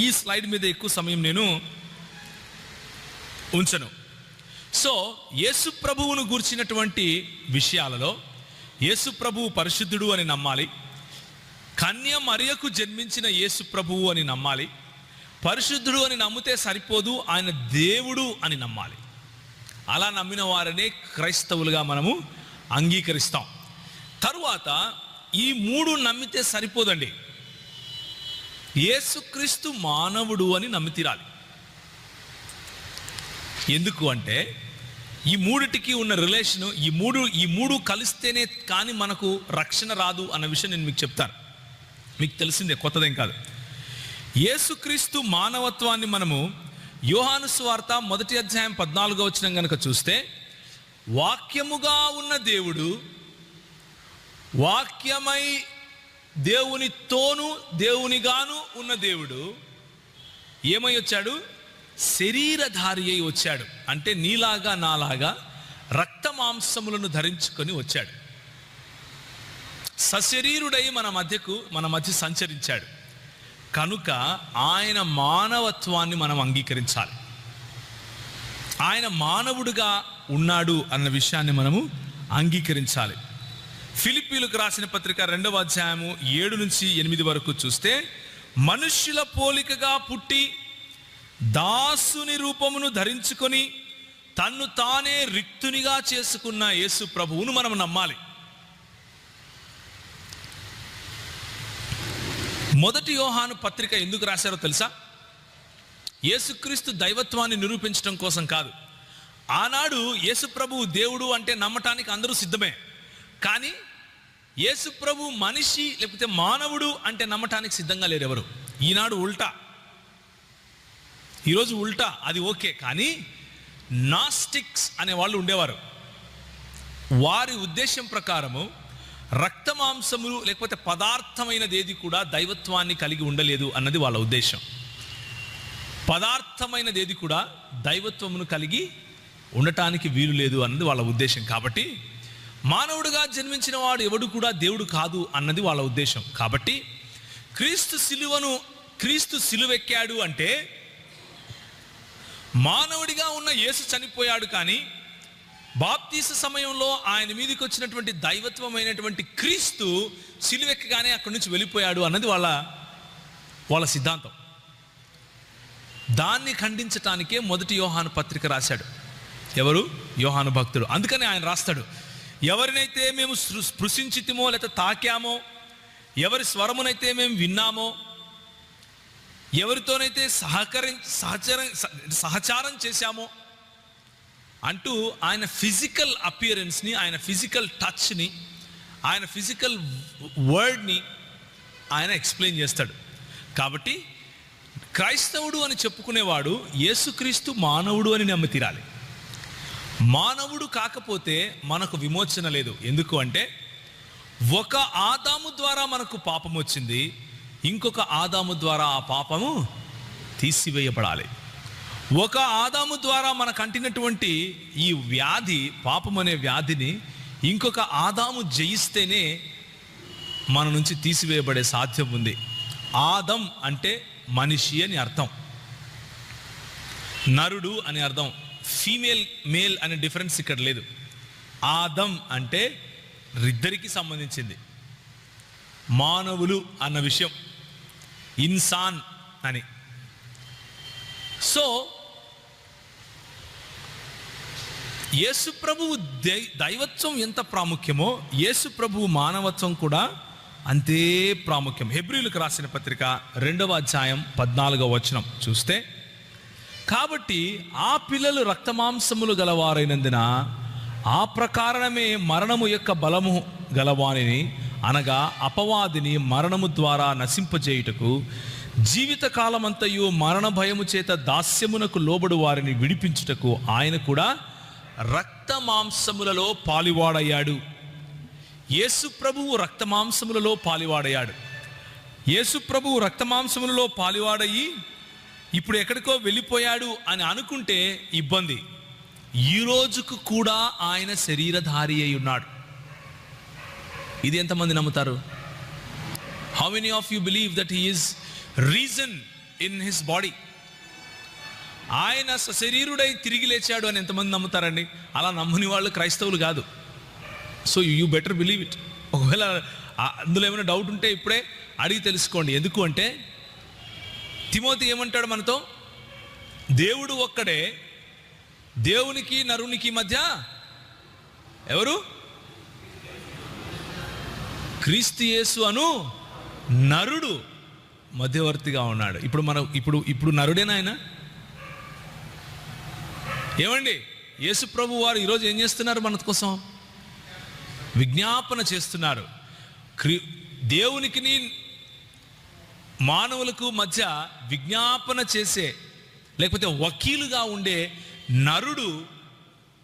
ఈ స్లైడ్ మీద ఎక్కువ సమయం నేను ఉంచను. సో యేసు ప్రభువును గూర్చినటువంటి విషయాలలో యేసు ప్రభువు పరిశుద్ధుడు అని నమ్మాలి, కన్య మరియకు జన్మించిన యేసు ప్రభువు అని నమ్మాలి. పరిశుద్ధుడు అని నమ్మితే సరిపోదు, ఆయన దేవుడు అని నమ్మాలి. అలా నమ్మిన వారినే క్రైస్తవులుగా మనము అంగీకరిస్తాం. తరువాత ఈ 3 నమ్మితే సరిపోదండి, యేసుక్రీస్తు మానవుడు అని నమ్మి తీరాలి. ఎందుకు అంటే ఈ మూడిటికి ఉన్న రిలేషను, ఈ మూడు కలిస్తేనే కానీ మనకు రక్షణ రాదు అన్న విషయం నేను మీకు చెప్తాను. మీకు తెలిసిందే, కొత్తదేం కాదు. యేసుక్రీస్తు మానవత్వాన్ని మనము యోహాను సువార్త 1వ అధ్యాయం 14వ వచనం కనుక చూస్తే, వాక్యముగా ఉన్న దేవుడు, వాక్యమై దేవునితోనూ దేవునిగాను ఉన్న దేవుడు ఏమై వచ్చాడు? శరీరధారి అయి వచ్చాడు. అంటే నీలాగా నాలాగా రక్త మాంసములను ధరించుకొని వచ్చాడు. సశరీరుడై మన మధ్య సంచరించాడు. కనుక ఆయన మానవత్వాన్ని మనం అంగీకరించాలి. ఆయన మానవుడిగా ఉన్నాడు అన్న విషయాన్ని మనము అంగీకరించాలి. ఫిలిప్పీలకు రాసిన పత్రిక 2వ అధ్యాయము 7 నుంచి 8 వరకు చూస్తే, మనుష్యుల పోలికగా పుట్టి దాసుని రూపమును ధరించుకొని తన్ను తానే రిక్తునిగా చేసుకున్న యేసు ప్రభువును మనం నమ్మాలి. 1 యోహాను పత్రిక ఎందుకు రాశారో తెలుసా? యేసుక్రీస్తు దైవత్వాన్ని నిరూపించడం కోసం కాదు. ఆనాడు యేసు ప్రభువు దేవుడు అంటే నమ్మటానికి అందరూ సిద్ధమే. కానీ యేసు ప్రభు మనిషి లేకపోతే మానవుడు అంటే నమ్మటానికి సిద్ధంగా లేరు ఎవరు. ఈనాడు ఉల్టా, ఈరోజు ఉల్టా. అది ఓకే. కానీ నాస్టిక్స్ అనే వాళ్ళు ఉండేవారు. వారి ఉద్దేశం ప్రకారము రక్త మాంసములు లేకపోతే పదార్థమైనది ఏది కూడా దైవత్వాన్ని కలిగి ఉండలేదు అన్నది వాళ్ళ ఉద్దేశం. పదార్థమైనది ఏది కూడా దైవత్వమును కలిగి ఉండటానికి వీలు లేదు అన్నది వాళ్ళ ఉద్దేశం. కాబట్టి మానవుడిగా జన్మించిన వాడు ఎవడు కూడా దేవుడు కాదు అన్నది వాళ్ళ ఉద్దేశం. కాబట్టి క్రీస్తు సిలువెక్కాడు అంటే మానవుడిగా ఉన్న యేసు చనిపోయాడు, కానీ బాప్తీస సమయంలో ఆయన మీదకి వచ్చినటువంటి దైవత్వమైనటువంటి క్రీస్తు సిలువెక్కగానే అక్కడి నుంచి వెళ్ళిపోయాడు అన్నది వాళ్ళ సిద్ధాంతం. దాన్ని ఖండించటానికే 1 యోహాను పత్రిక రాశాడు. ఎవరు? యోహాను భక్తుడు. అందుకని ఆయన రాస్తాడు, ఎవరినైతే మేము స్పృశించితిమో లేక తాకామో, ఎవరి స్వరమునైతే మేము విన్నామో, ఎవరితోనైతే సహచారం చేశామో అంటూ ఆయన ఫిజికల్ అపియరెన్స్ని, ఆయన ఫిజికల్ టచ్ని, ఆయన ఫిజికల్ వర్డ్ని ఆయన ఎక్స్ప్లెయిన్ చేస్తాడు. కాబట్టి క్రైస్తవుడు అని చెప్పుకునేవాడు యేసుక్రీస్తు మానవుడు అని నమ్మి తీరాలి. మానవుడు కాకపోతే మనకు విమోచన లేదు. ఎందుకు అంటే ఒక ఆదాము ద్వారా మనకు పాపం వచ్చింది, ఇంకొక ఆదాము ద్వారా ఆ పాపము తీసివేయబడాలి. ఒక ఆదాము ద్వారా మనకు అంటినటువంటి ఈ వ్యాధి, పాపం అనే వ్యాధిని ఇంకొక ఆదాము జయిస్తేనే మన నుంచి తీసివేయబడే సాధ్యం ఉంది. ఆదం అంటే మనిషి అని అర్థం, నరుడు అని అర్థం. ఫీమేల్ మేల్ అనే డిఫరెన్స్ ఇక్కడ లేదు. ఆదం అంటే ఇద్దరికి సంబంధించింది. మానవులు అన్న విషయం, ఇన్సాన్ అని. సో యేసు ప్రభువు దైవత్వం ఎంత ప్రాముఖ్యమో యేసు ప్రభువు మానవత్వం కూడా అంతే ప్రాముఖ్యం. హెబ్రీయులకు రాసిన పత్రిక 2వ అధ్యాయం 14వ వచనం చూస్తే, కాబట్టి ఆ పిల్లలు రక్తమాంసములు గలవారైనందున ఆ ప్రకారమే మరణము యొక్క బలము గలవానిని అనగా అపవాదిని మరణము ద్వారా నశింపజేయుటకు జీవితకాలమంతయు మరణ భయము చేత దాస్యమునకు లోబడు వారిని విడిపించుటకు ఆయన కూడా రక్త మాంసములలో పాలివాడయ్యాడు. యేసు ప్రభువు రక్త మాంసములలో పాలివాడయ్యాడు. యేసు ప్రభువు రక్త మాంసములలో పాలివాడయ్యి ఇప్పుడు ఎక్కడికో వెళ్ళిపోయాడు అని అనుకుంటే ఇబ్బంది. ఈ రోజుకు కూడా ఆయన శరీరధారి అయి ఉన్నాడు. ఇది ఎంతమంది నమ్ముతారు? How many of you believe that he is reason in his body? ఆయన సశరీరుడై తిరిగి లేచాడు అని ఎంతమంది నమ్ముతారండి? అలా నమ్మని వాళ్ళు క్రైస్తవులు కాదు. So you better believe it. ఒకవేళ అందులో ఏమైనా డౌట్ ఉంటే ఇప్పుడే అడిగి తెలుసుకోండి. ఎందుకు అంటే తిమోతి ఏమంటాడు మనతో? దేవుడు ఒక్కడే, దేవునికి నరునికి మధ్య ఎవరు? క్రీస్తు యేసు అను నరుడు మధ్యవర్తిగా ఉన్నాడు. ఇప్పుడు నరుడేనా ఆయన? ఏమండి, యేసు ప్రభు వారు ఈరోజు ఏం చేస్తున్నారు? మన కోసం విజ్ఞాపన చేస్తున్నారు. దేవునికి మానవులకు మధ్య విజ్ఞాపన చేసే, లేకపోతే వకీలుగా ఉండే నరుడు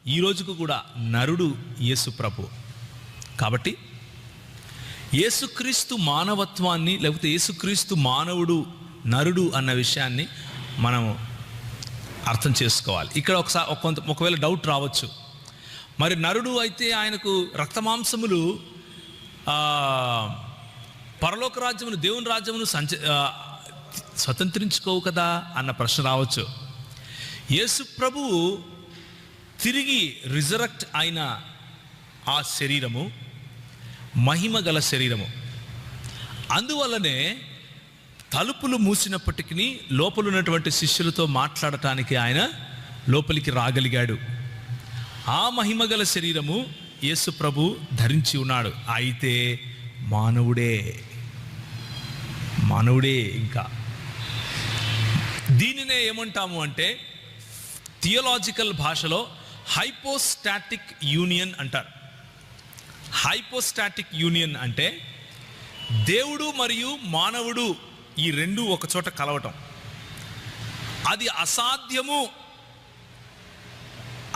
ఈ రోజుకు కూడా నరుడు యేసు ప్రభు. కాబట్టి యేసుక్రీస్తు మానవత్వాన్ని, లేకపోతే యేసుక్రీస్తు మానవుడు నరుడు అన్న విషయాన్ని మనం అర్థం చేసుకోవాలి. ఇక్కడ ఒకవేళ డౌట్ రావచ్చు, మరి నరుడు అయితే ఆయనకు రక్తమాంసములు పరలోక రాజ్యమును, దేవుని రాజ్యమును స్వతంత్రించుకోవు కదా అన్న ప్రశ్న రావచ్చు. యేసు ప్రభువు తిరిగి రిజరెక్ట్ అయిన ఆ శరీరము మహిమ గల శరీరము. అందువల్లనే తలుపులు మూసినప్పటికీ లోపల ఉన్నటువంటి శిష్యులతో మాట్లాడటానికి ఆయన లోపలికి రాగలిగాడు. ఆ మహిమగల శరీరము యేసు ప్రభు ధరించి ఉన్నాడు. అయితే మానవుడే. ఇంకా దీనినే ఏమంటాము అంటే థియోలాజికల్ భాషలో హైపోస్టాటిక్ యూనియన్ అంటారు. హైపోస్టాటిక్ యూనియన్ అంటే దేవుడు మరియు మానవుడు ఈ రెండు ఒక చోట కలవటం. అది అసాధ్యము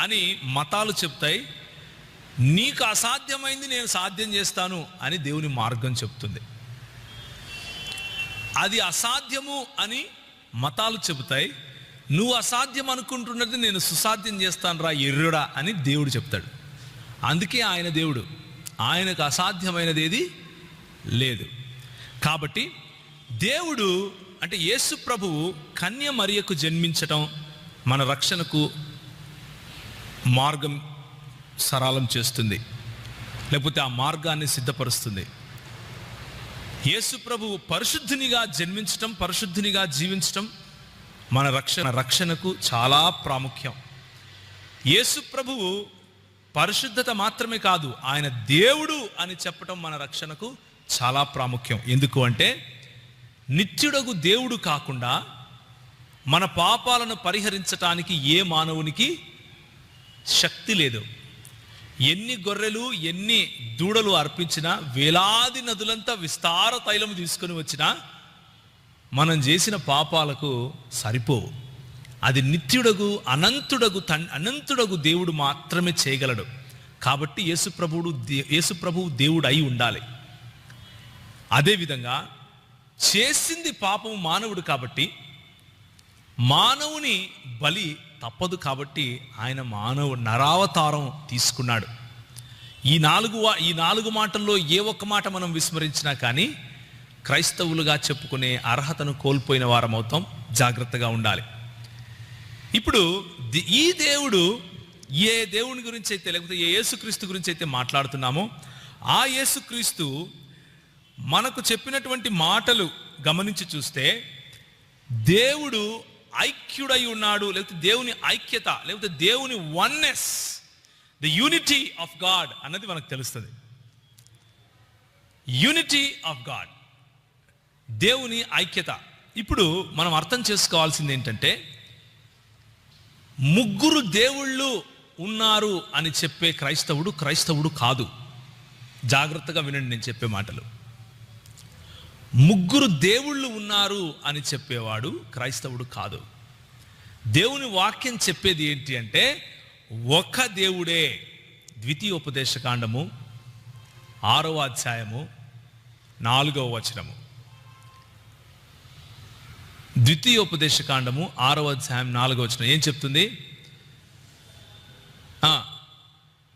అని మతాలు చెప్తాయి. నీకు అసాధ్యమైంది నేను సాధ్యం చేస్తాను అని దేవుని మార్గం చెప్తుంది. అది అసాధ్యము అని మతాలు చెబుతాయి. నువ్వు అసాధ్యం అనుకుంటున్నది నేను సుసాధ్యం చేస్తాను రా ఎర్రుడా అని దేవుడు చెప్తాడు. అందుకే ఆయన దేవుడు. ఆయనకు అసాధ్యమైనది ఏది లేదు. కాబట్టి దేవుడు అంటే యేసు ప్రభువు కన్య మరియకు జన్మించటం మన రక్షణకు మార్గం సరళం చేస్తుంది, లేకపోతే ఆ మార్గాన్ని సిద్ధపరుస్తుంది. యేసు ప్రభువు పరిశుద్ధునిగా జన్మించటం, పరిశుద్ధునిగా జీవించటం మన రక్షణకు చాలా ప్రాముఖ్యం. యేసు ప్రభువు పరిశుద్ధత మాత్రమే కాదు, ఆయన దేవుడు అని చెప్పటం మన రక్షణకు చాలా ప్రాముఖ్యం. ఎందుకు అంటే నిత్యుడగు దేవుడు కాకుండా మన పాపాలను పరిహరించటానికి ఏ మానవునికి శక్తి లేదు. ఎన్ని గొర్రెలు ఎన్ని దూడలు అర్పించినా, వేలాది నదులంతా విస్తార తైలము తీసుకొని వచ్చినా మనం చేసిన పాపాలకు సరిపోవు. అది నిత్యుడగు అనంతుడగు దేవుడు మాత్రమే చేయగలడు. కాబట్టి యేసు ప్రభువు దేవుడు అయి ఉండాలి. అదేవిధంగా చేసింది పాపము మానవుడు కాబట్టి మానవుని బలి తప్పదు. కాబట్టి ఆయన నరావతారం తీసుకున్నాడు. ఈ నాలుగు మాటల్లో ఏ ఒక్క మాట మనం విస్మరించినా కానీ క్రైస్తవులుగా చెప్పుకునే అర్హతను కోల్పోయిన వారం అవుతాం. జాగ్రత్తగా ఉండాలి. ఇప్పుడు ఈ దేవుడు ఏ దేవుని గురించి అయితే, లేకపోతే ఏ యేసుక్రీస్తు గురించి అయితే మాట్లాడుతున్నామో ఆ యేసుక్రీస్తు మనకు చెప్పినటువంటి మాటలు గమనించి చూస్తే దేవుడు ఐక్యుడై ఉన్నాడు, లేకపోతే దేవుని ఐక్యత, లేకపోతే దేవుని oneness, the unity of God అన్నది మనకు తెలుస్తుంది. యూనిటీ ఆఫ్ గాడ్, దేవుని ఐక్యత. ఇప్పుడు మనం అర్థం చేసుకోవాల్సింది ఏంటంటే ముగ్గురు దేవుళ్ళు ఉన్నారు అని చెప్పే క్రైస్తవుడు కాదు. జాగ్రత్తగా వినండి నేను చెప్పే మాటలు. ముగ్గురు దేవుళ్ళు ఉన్నారు అని చెప్పేవాడు క్రైస్తవుడు కాదు. దేవుని వాక్యం చెప్పేది ఏంటి అంటే ఒక దేవుడే. ద్వితీయోపదేశకాండము 6వ అధ్యాయము 4వ వచనము. ద్వితీయోపదేశకాండము 6వ అధ్యాయం 4వ వచనం ఏం చెప్తుంది?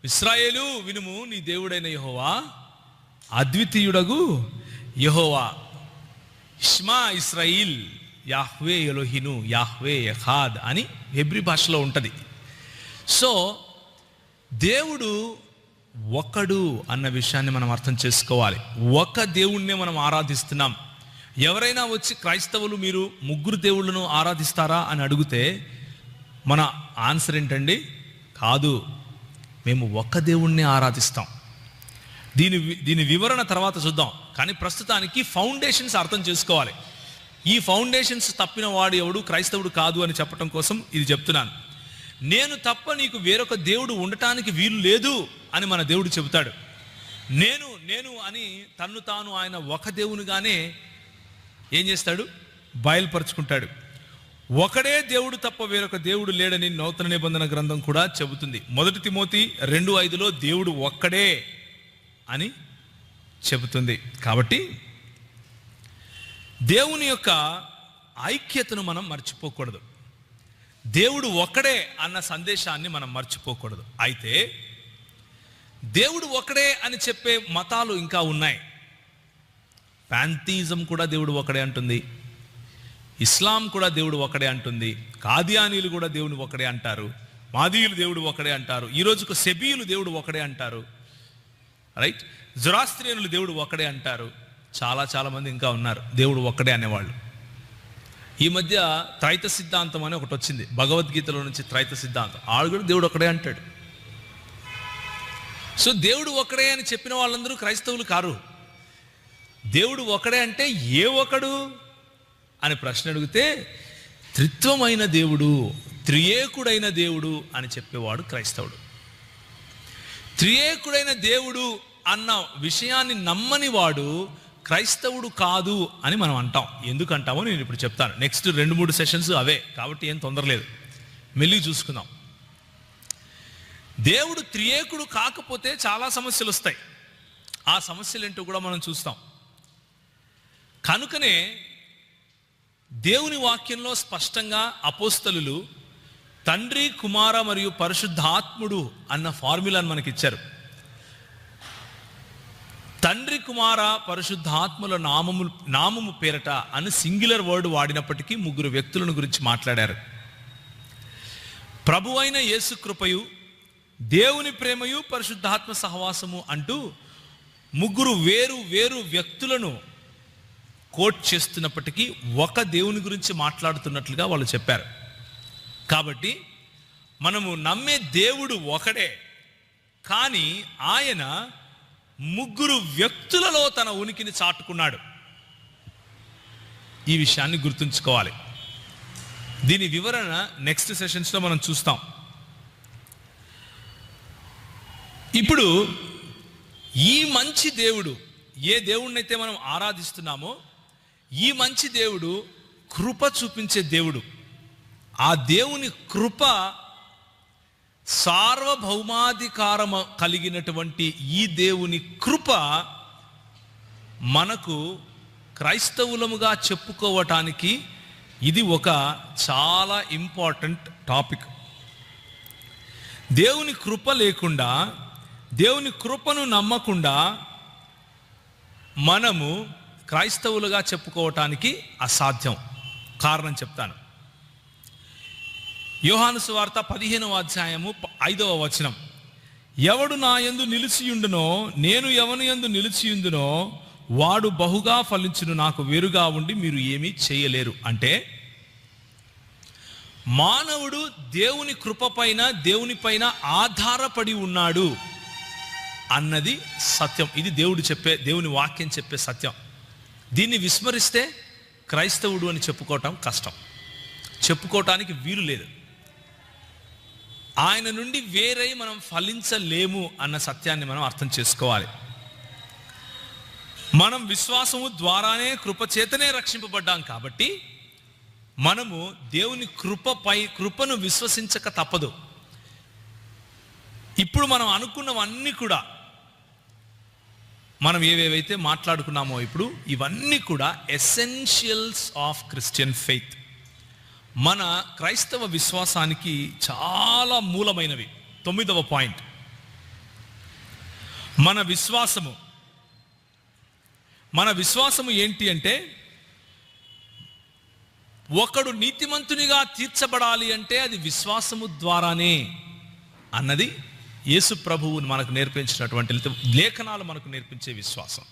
ఇశ్రాయేలు వినుము, నీ దేవుడైన యెహోవా అద్వితీయుడగు యెహోవా. ఇష్మా ఇస్రాయిల్ యాహ్వే ఎలోహిను యాహ్వే యెహాద్ అని హెబ్రీ భాషలో ఉంటుంది. సో దేవుడు ఒకడు అన్న విషయాన్ని మనం అర్థం చేసుకోవాలి. ఒక దేవుణ్ణే మనం ఆరాధిస్తున్నాం. ఎవరైనా వచ్చి క్రైస్తవులు మీరు ముగ్గురు దేవుళ్ళను ఆరాధిస్తారా అని అడిగితే మన ఆన్సర్ ఏంటండి? కాదు, మేము ఒక్క దేవుణ్ణి ఆరాధిస్తాం. దీని వివరణ తర్వాత చూద్దాం. కానీ ప్రస్తుతానికి ఫౌండేషన్స్ అర్థం చేసుకోవాలి. ఈ ఫౌండేషన్స్ తప్పిన వాడు ఎవడు క్రైస్తవుడు కాదు అని చెప్పడం కోసం ఇది చెప్తున్నాను. నేను తప్ప నీకు వేరొక దేవుడు ఉండటానికి వీలు లేదు అని మన దేవుడు చెబుతాడు. నేను అని తన్ను తాను ఆయన ఒక దేవునిగానే ఏం చేస్తాడు? బయలుపరుచుకుంటాడు. ఒకడే దేవుడు తప్ప వేరొక దేవుడు లేడని నూతన నిబంధన గ్రంథం కూడా చెబుతుంది. 1 తిమోతి 2:5 దేవుడు ఒక్కడే అని చెబుతుంది. కాబట్టి దేవుని యొక్క ఐక్యతను మనం మర్చిపోకూడదు. దేవుడు ఒక్కడే అన్న సందేశాన్ని మనం మర్చిపోకూడదు. అయితే దేవుడు ఒక్కడే అని చెప్పే మతాలు ఇంకా ఉన్నాయి. ప్యాంథీజం కూడా దేవుడు ఒకడే అంటుంది. ఇస్లాం కూడా దేవుడు ఒకడే అంటుంది. కాదియానీలు కూడా దేవుడు ఒకడే అంటారు. మాదీయులు దేవుడు ఒకడే అంటారు. ఈ రోజుకు సెబీయులు దేవుడు ఒకడే అంటారు. రైట్? జొరాస్త్రియనులు దేవుడు ఒకడే అంటారు. చాలా మంది ఇంకా ఉన్నారు దేవుడు ఒక్కడే అనేవాళ్ళు. ఈ మధ్య త్రైత సిద్ధాంతం అని ఒకటి వచ్చింది. భగవద్గీతలో నుంచి త్రైత సిద్ధాంతం. ఆడు కూడా దేవుడు ఒకడే అంటాడు. సో దేవుడు ఒకడే అని చెప్పిన వాళ్ళందరూ క్రైస్తవులు కారు. దేవుడు ఒకడే అంటే ఏ ఒకడు అని ప్రశ్న అడిగితే త్రిత్వమైన దేవుడు, త్రియేకుడైన దేవుడు అని చెప్పేవాడు క్రైస్తవుడు. త్రియేకుడైన దేవుడు అన్న విషయాన్ని నమ్మని వాడు క్రైస్తవుడు కాదు అని మనం అంటాం. ఎందుకు అంటామో నేను ఇప్పుడు చెప్తాను. నెక్స్ట్ 2-3 సెషన్స్ అవే, కాబట్టి ఏం తొందర లేదు, మెల్లి చూసుకుందాం. దేవుడు త్రియేకుడు కాకపోతే చాలా సమస్యలు వస్తాయి. ఆ సమస్యలు ఏంటో కూడా మనం చూస్తాం. కనుకనే దేవుని వాక్యంలో స్పష్టంగా అపోస్తలులు తండ్రి, కుమార మరియు పరిశుద్ధాత్ముడు అన్న ఫార్ములాను మనకి ఇచ్చారు. తండ్రి, కుమార, పరిశుద్ధాత్ముల నామము పేరట అని సింగులర్ వర్డ్ వాడినప్పటికీ ముగ్గురు వ్యక్తులను గురించి మాట్లాడారు. ప్రభువైన యేసు కృపయు, దేవుని ప్రేమయు, పరిశుద్ధాత్మ సహవాసము అంటూ ముగ్గురు వేరు వ్యక్తులను కోట్ చేస్తున్నప్పటికీ ఒక దేవుని గురించి మాట్లాడుతున్నట్లుగా వాళ్ళు చెప్పారు. కాబట్టి మనము నమ్మే దేవుడు ఒకడే, కానీ ఆయన ముగ్గురు వ్యక్తులలో తన ఉనికిని చాటుకున్నాడు. ఈ విషయాన్ని గుర్తుంచుకోవాలి. దీని వివరణ నెక్స్ట్ సెషన్స్లో మనం చూస్తాం. ఇప్పుడు ఈ మంచి దేవుడు, ఏ దేవుడినైతే మనం ఆరాధిస్తున్నామో ఈ మంచి దేవుడు కృప చూపించే దేవుడు. ఆ దేవుని కృప సార్వభౌమాధికారం కలిగినటువంటి ఈ దేవుని కృప మనకు క్రైస్తవులముగా చెప్పుకోవటానికి ఇది ఒక చాలా ఇంపార్టెంట్ టాపిక్. దేవుని కృప లేకుండా, దేవుని కృపను నమ్మకుండా మనము క్రైస్తవులుగా చెప్పుకోవటానికి అసాధ్యం. కారణం చెప్తాను. యోహాను సువార్త 15వ అధ్యాయము 5వ వచనం, ఎవడు నా యందు నిలిచియుండునో, నేను ఎవని యందు నిలిచియుందునో వాడు బహుగా ఫలించును, నాకు వేరుగా ఉండి మీరు ఏమీ చేయలేరు. అంటే మానవుడు దేవుని కృపపైన, దేవుని పైన ఆధారపడి ఉన్నాడు అన్నది సత్యం. ఇది దేవుని వాక్యం చెప్పే సత్యం. దీన్ని విస్మరిస్తే క్రైస్తవుడు అని చెప్పుకోవటం కష్టం, చెప్పుకోవటానికి వీలు లేదు. ఆయన నుండి వేరై మనం ఫలించలేము అన్న సత్యాన్ని మనం అర్థం చేసుకోవాలి. మనం విశ్వాసము ద్వారానే కృపచేతనే రక్షింపబడ్డాం కాబట్టి మనము దేవుని కృపను విశ్వసించక తప్పదు. ఇప్పుడు మనం అనుకున్నవన్నీ కూడా, మనం ఏవేవైతే మాట్లాడుకున్నామో ఇప్పుడు ఇవన్నీ కూడా ఎసెన్షియల్స్ ఆఫ్ క్రిస్టియన్ ఫెయిత్, మన క్రైస్తవ విశ్వాసానికి చాలా మూలమైనవి. 9వ పాయింట్, మన విశ్వాసము ఏంటి అంటే, ఒకడు నీతిమంతునిగా తీర్చబడాలి అంటే అది విశ్వాసము ద్వారానే అన్నది యేసు ప్రభువు మనకు నేర్పించినటువంటి లేఖనాలు మనకు నేర్పించే విశ్వాసం.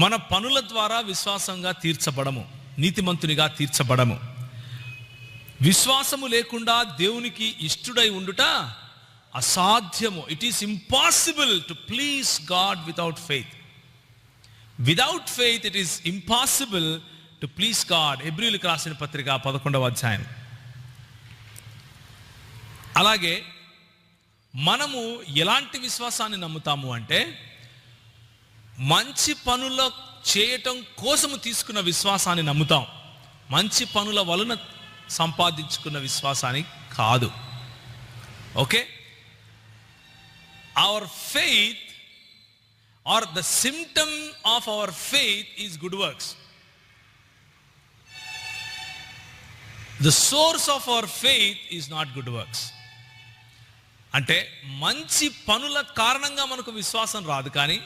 మన పనుల ద్వారా విశ్వాసంగా తీర్చబడము, నీతిమంతునిగా తీర్చబడము. విశ్వాసము లేకుండా దేవునికి ఇష్టుడై ఉండుట అసాధ్యము. It is impossible to please God without faith. Without faith it is impossible to please God. హెబ్రీయులకు రాసిన పత్రిక 11వ అధ్యాయం. అలాగే మనము ఎలాంటి విశ్వాసాన్ని నమ్ముతాము అంటే, మంచి పనుల చేయటం కోసము తీసుకున్న విశ్వాసాన్ని నమ్ముతాం, మంచి పనుల వలన సంపాదించుకున్న విశ్వాసాన్ని కాదు. Okay, our faith are the symptom of our faith is good works. The source of our faith is not good works. అంటే మంచి పనుల కారణంగా మనకు విశ్వాసం రాదు, కానీ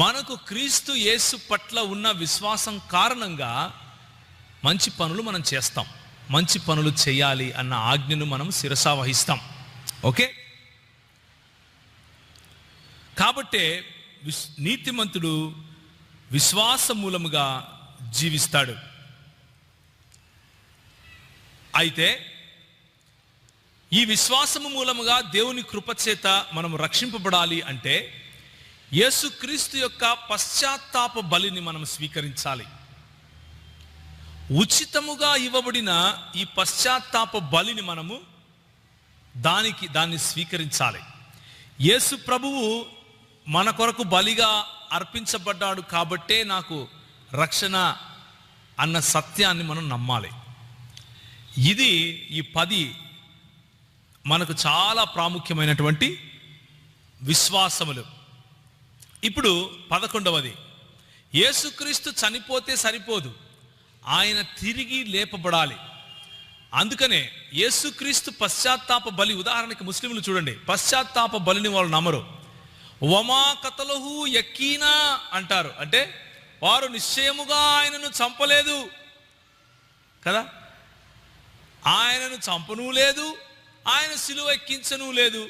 మనకు క్రీస్తు యేసు పట్ల ఉన్న విశ్వాసం కారణంగా మంచి పనులు మనం చేస్తాం. మంచి పనులు చేయాలి అన్న ఆజ్ఞను మనం శిరసా వహిస్తాం. ఓకే, కాబట్టే నీతిమంతుడు విశ్వాస మూలముగా జీవిస్తాడు. అయితే ఈ విశ్వాసము మూలముగా దేవుని కృపచేత మనం రక్షింపబడాలి అంటే యేసుక్రీస్తు యొక్క పశ్చాత్తాప బలిని మనం స్వీకరించాలి. ఉచితముగా ఇవ్వబడిన ఈ పశ్చాత్తాప బలిని మనము దాన్ని స్వీకరించాలి. యేసు ప్రభువు మన కొరకు బలిగా అర్పించబడ్డాడు కాబట్టే నాకు రక్షణ అన్న సత్యాన్ని మనం నమ్మాలి. ఇది ఈ 10 మనకు చాలా ప్రాముఖ్యమైనటువంటి విశ్వాసములు. ఇప్పుడు 11వది, యేసుక్రీస్తు చనిపోతే సరిపోదు, ఆయన తిరిగి లేపబడాలి. అందుకనే యేసుక్రీస్తు పశ్చాత్తాప బలి, ఉదాహరణకి ముస్లింలు చూడండి, పశ్చాత్తాప బలిని వాళ్ళు నమ్మరు. వమా కతలహు యకీనా అంటారు, అంటే వారు నిశ్చయముగా ఆయనను చంపలేదు కదా, ఆయనను చంపను లేదు, ఆయన సిలువ ఎక్కించను లేదు.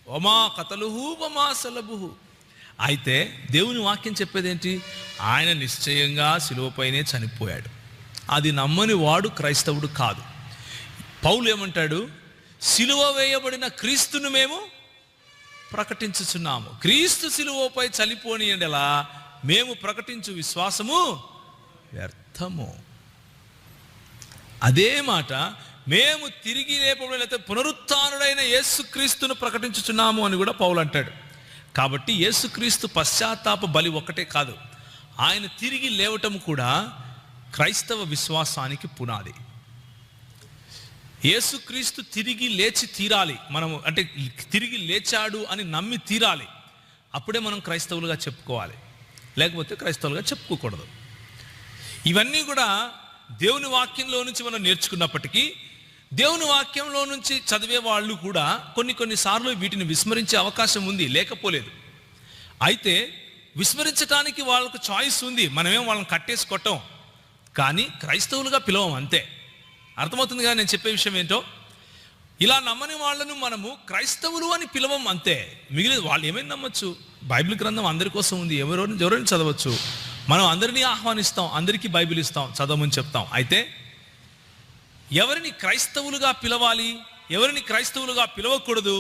వమా కతలుహు వమా సలబుహు. అయితే దేవుని వాక్యం చెప్పేదేంటి? ఆయన నిశ్చయంగా సిలువపైనే చనిపోయాడు. అది నమ్మని వాడు క్రైస్తవుడు కాదు. పౌలు ఏమంటాడు? సిలువ వేయబడిన క్రీస్తును మేము ప్రకటించుచున్నాము. క్రీస్తు సిలువపై చనిపోని ఎడల మేము ప్రకటించు విశ్వాసము వ్యర్థము. అదే మాట మేము తిరిగి లేపబడిన పునరుత్థానుడైన యేసుక్రీస్తును ప్రకటించుచున్నాము అని కూడా పౌలు అంటాడు. కాబట్టి యేసుక్రీస్తు పశ్చాత్తాప బలి ఒక్కటే కాదు, ఆయన తిరిగి లేవటం కూడా క్రైస్తవ విశ్వాసానికి పునాది. యేసుక్రీస్తు తిరిగి లేచి తీరాలి, మనము అంటే తిరిగి లేచాడు అని నమ్మి తీరాలి. అప్పుడే మనం క్రైస్తవులుగా చెప్పుకోవాలి, లేకపోతే క్రైస్తవులుగా చెప్పుకోకూడదు. ఇవన్నీ కూడా దేవుని వాక్యంలో నుంచి మనం నేర్చుకున్నప్పటికీ, దేవుని వాక్యంలో నుంచి చదివే వాళ్ళు కూడా కొన్నిసార్లు వీటిని విస్మరించే అవకాశం ఉంది, లేకపోలేదు. అయితే విస్మరించడానికి వాళ్ళకు చాయిస్ ఉంది, మనమేం వాళ్ళని కట్టేసి కొట్టం, కానీ క్రైస్తవులుగా పిలవం అంతే. అర్థమవుతుంది కదా నేను చెప్పే విషయం ఏంటో? ఇలా నమ్మని వాళ్ళను మనము క్రైస్తవులు అని పిలవం అంతే. మిగిలిన వాళ్ళు ఏమైనా నమ్మచ్చు, బైబిల్ గ్రంథం అందరి కోసం ఉంది, ఎవరైనా చదవచ్చు. మనం అందరినీ ఆహ్వానిస్తాం, అందరికీ బైబిల్ ఇస్తాం, చదవమని చెప్తాం. అయితే ఎవరిని క్రైస్తవులుగా పిలవాలి, ఎవరిని క్రైస్తవులుగా పిలవకూడదు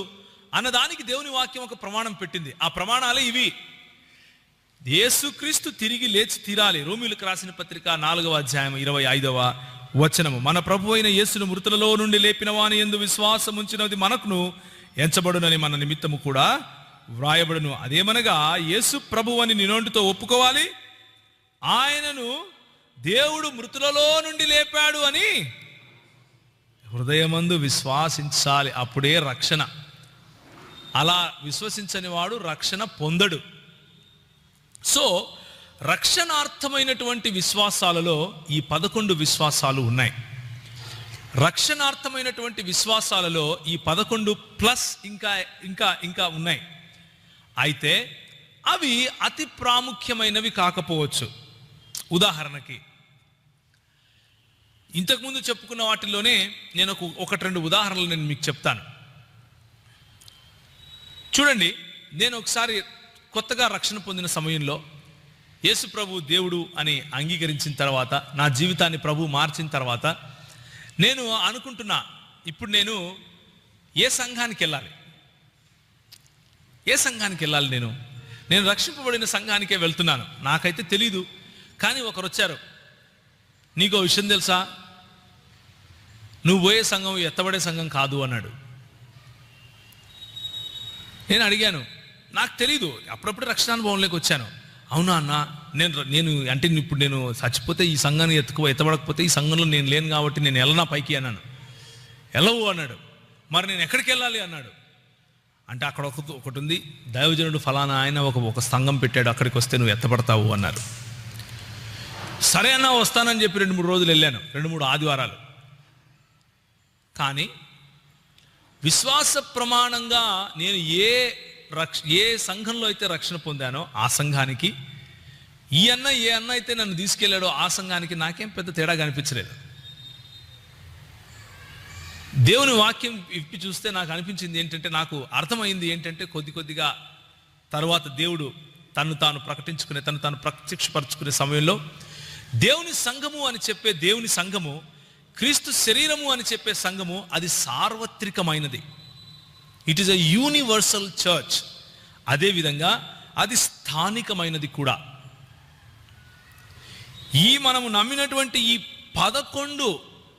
అన్నదానికి దేవుని వాక్యం ఒక ప్రమాణం పెట్టింది. ఆ ప్రమాణాలే ఇవి. యేసుక్రీస్తు తిరిగి లేచి తీరాలి. రోమీయులకు రాసిన పత్రిక 4వ అధ్యాయం 25వ వచనము. మన ప్రభు అయిన యేసును మృతులలో నుండి లేపిన వాని యందు విశ్వాసం ఉంచినది మనకును ఎంచబడునని మన నిమిత్తము కూడా వ్రాయబడును. అదేమనగా యేసు ప్రభు అని నీ నోటితో ఒప్పుకోవాలి, ఆయనను దేవుడు మృతులలో నుండి లేపాడు అని హృదయమందు విశ్వాసించాలి. అప్పుడే రక్షణ. అలా విశ్వసించని వాడు రక్షణ పొందడు. సో రక్షణార్థమైనటువంటి విశ్వాసాలలో ఈ 11 విశ్వాసాలు ఉన్నాయి. రక్షణార్థమైనటువంటి విశ్వాసాలలో ఈ 11 ప్లస్ ఇంకా ఇంకా ఇంకా ఉన్నాయి. అయితే అవి అతి ప్రాముఖ్యమైనవి కాకపోవచ్చు. ఉదాహరణకి ఇంతకుముందు చెప్పుకున్న వాటిల్లోనే నేను ఒకటి రెండు ఉదాహరణలు నేను మీకు చెప్తాను. చూడండి, నేను ఒకసారి కొత్తగా రక్షణ పొందిన సమయంలో యేసు ప్రభు దేవుడు అని అంగీకరించిన తర్వాత, నా జీవితాన్ని ప్రభు మార్చిన తర్వాత నేను అనుకుంటున్నా, ఇప్పుడు నేను ఏ సంఘానికి వెళ్ళాలి, ఏ సంఘానికి వెళ్ళాలి? నేను రక్షింపబడిన సంఘానికే వెళ్తున్నాను. నాకైతే తెలీదు. కానీ ఒకరు వచ్చారు, నీకో విషయం తెలుసా, నువ్వు పోయే సంఘం ఎత్తబడే సంఘం కాదు అన్నాడు. నేను అడిగాను, నాకు తెలీదు, అప్పుడప్పుడు రక్షణానుభవంలోకి వచ్చాను. అవునా అన్న, నేను అంటే ఇప్పుడు నేను చచ్చిపోతే ఈ సంఘాన్ని ఎత్తబడకపోతే ఈ సంఘంలో నేను లేను కాబట్టి నేను వెళ్ళనా పైకి అన్నాను. వెళ్ళవు అన్నాడు. మరి నేను ఎక్కడికి వెళ్ళాలి అన్నాడు. అంటే అక్కడ ఒకటి ఉంది, దైవజనుడు ఫలానా ఆయన ఒక సంఘం పెట్టాడు, అక్కడికి వస్తే నువ్వు ఎత్తపడతావు అన్నారు. సరే అన్న, వస్తానని చెప్పి 2-3 రోజులు వెళ్ళాను, 2-3 ఆదివారాలు. కానీ విశ్వాస ప్రమాణంగా నేను ఏ సంఘంలో అయితే రక్షణ పొందానో ఆ సంఘానికి ఏ అన్న అయితే నన్ను తీసుకెళ్ళాడో ఆ సంఘానికి నాకేం పెద్ద తేడా కనిపించలేదు. దేవుని వాక్యం ఇప్పి చూస్తే నాకు అనిపించింది ఏంటంటే, నాకు అర్థమైంది ఏంటంటే, కొద్దిగా తర్వాత దేవుడు తను తాను ప్రత్యక్షపరచుకునే సమయంలో దేవుని సంఘము అని చెప్పే దేవుని సంఘము, క్రీస్తు శరీరము అని చెప్పే సంఘము, అది సార్వత్రికమైనది. It is a universal church. అదేవిధంగా అది స్థానికమైనది కూడా. మనము నమ్మినటువంటి ఈ 11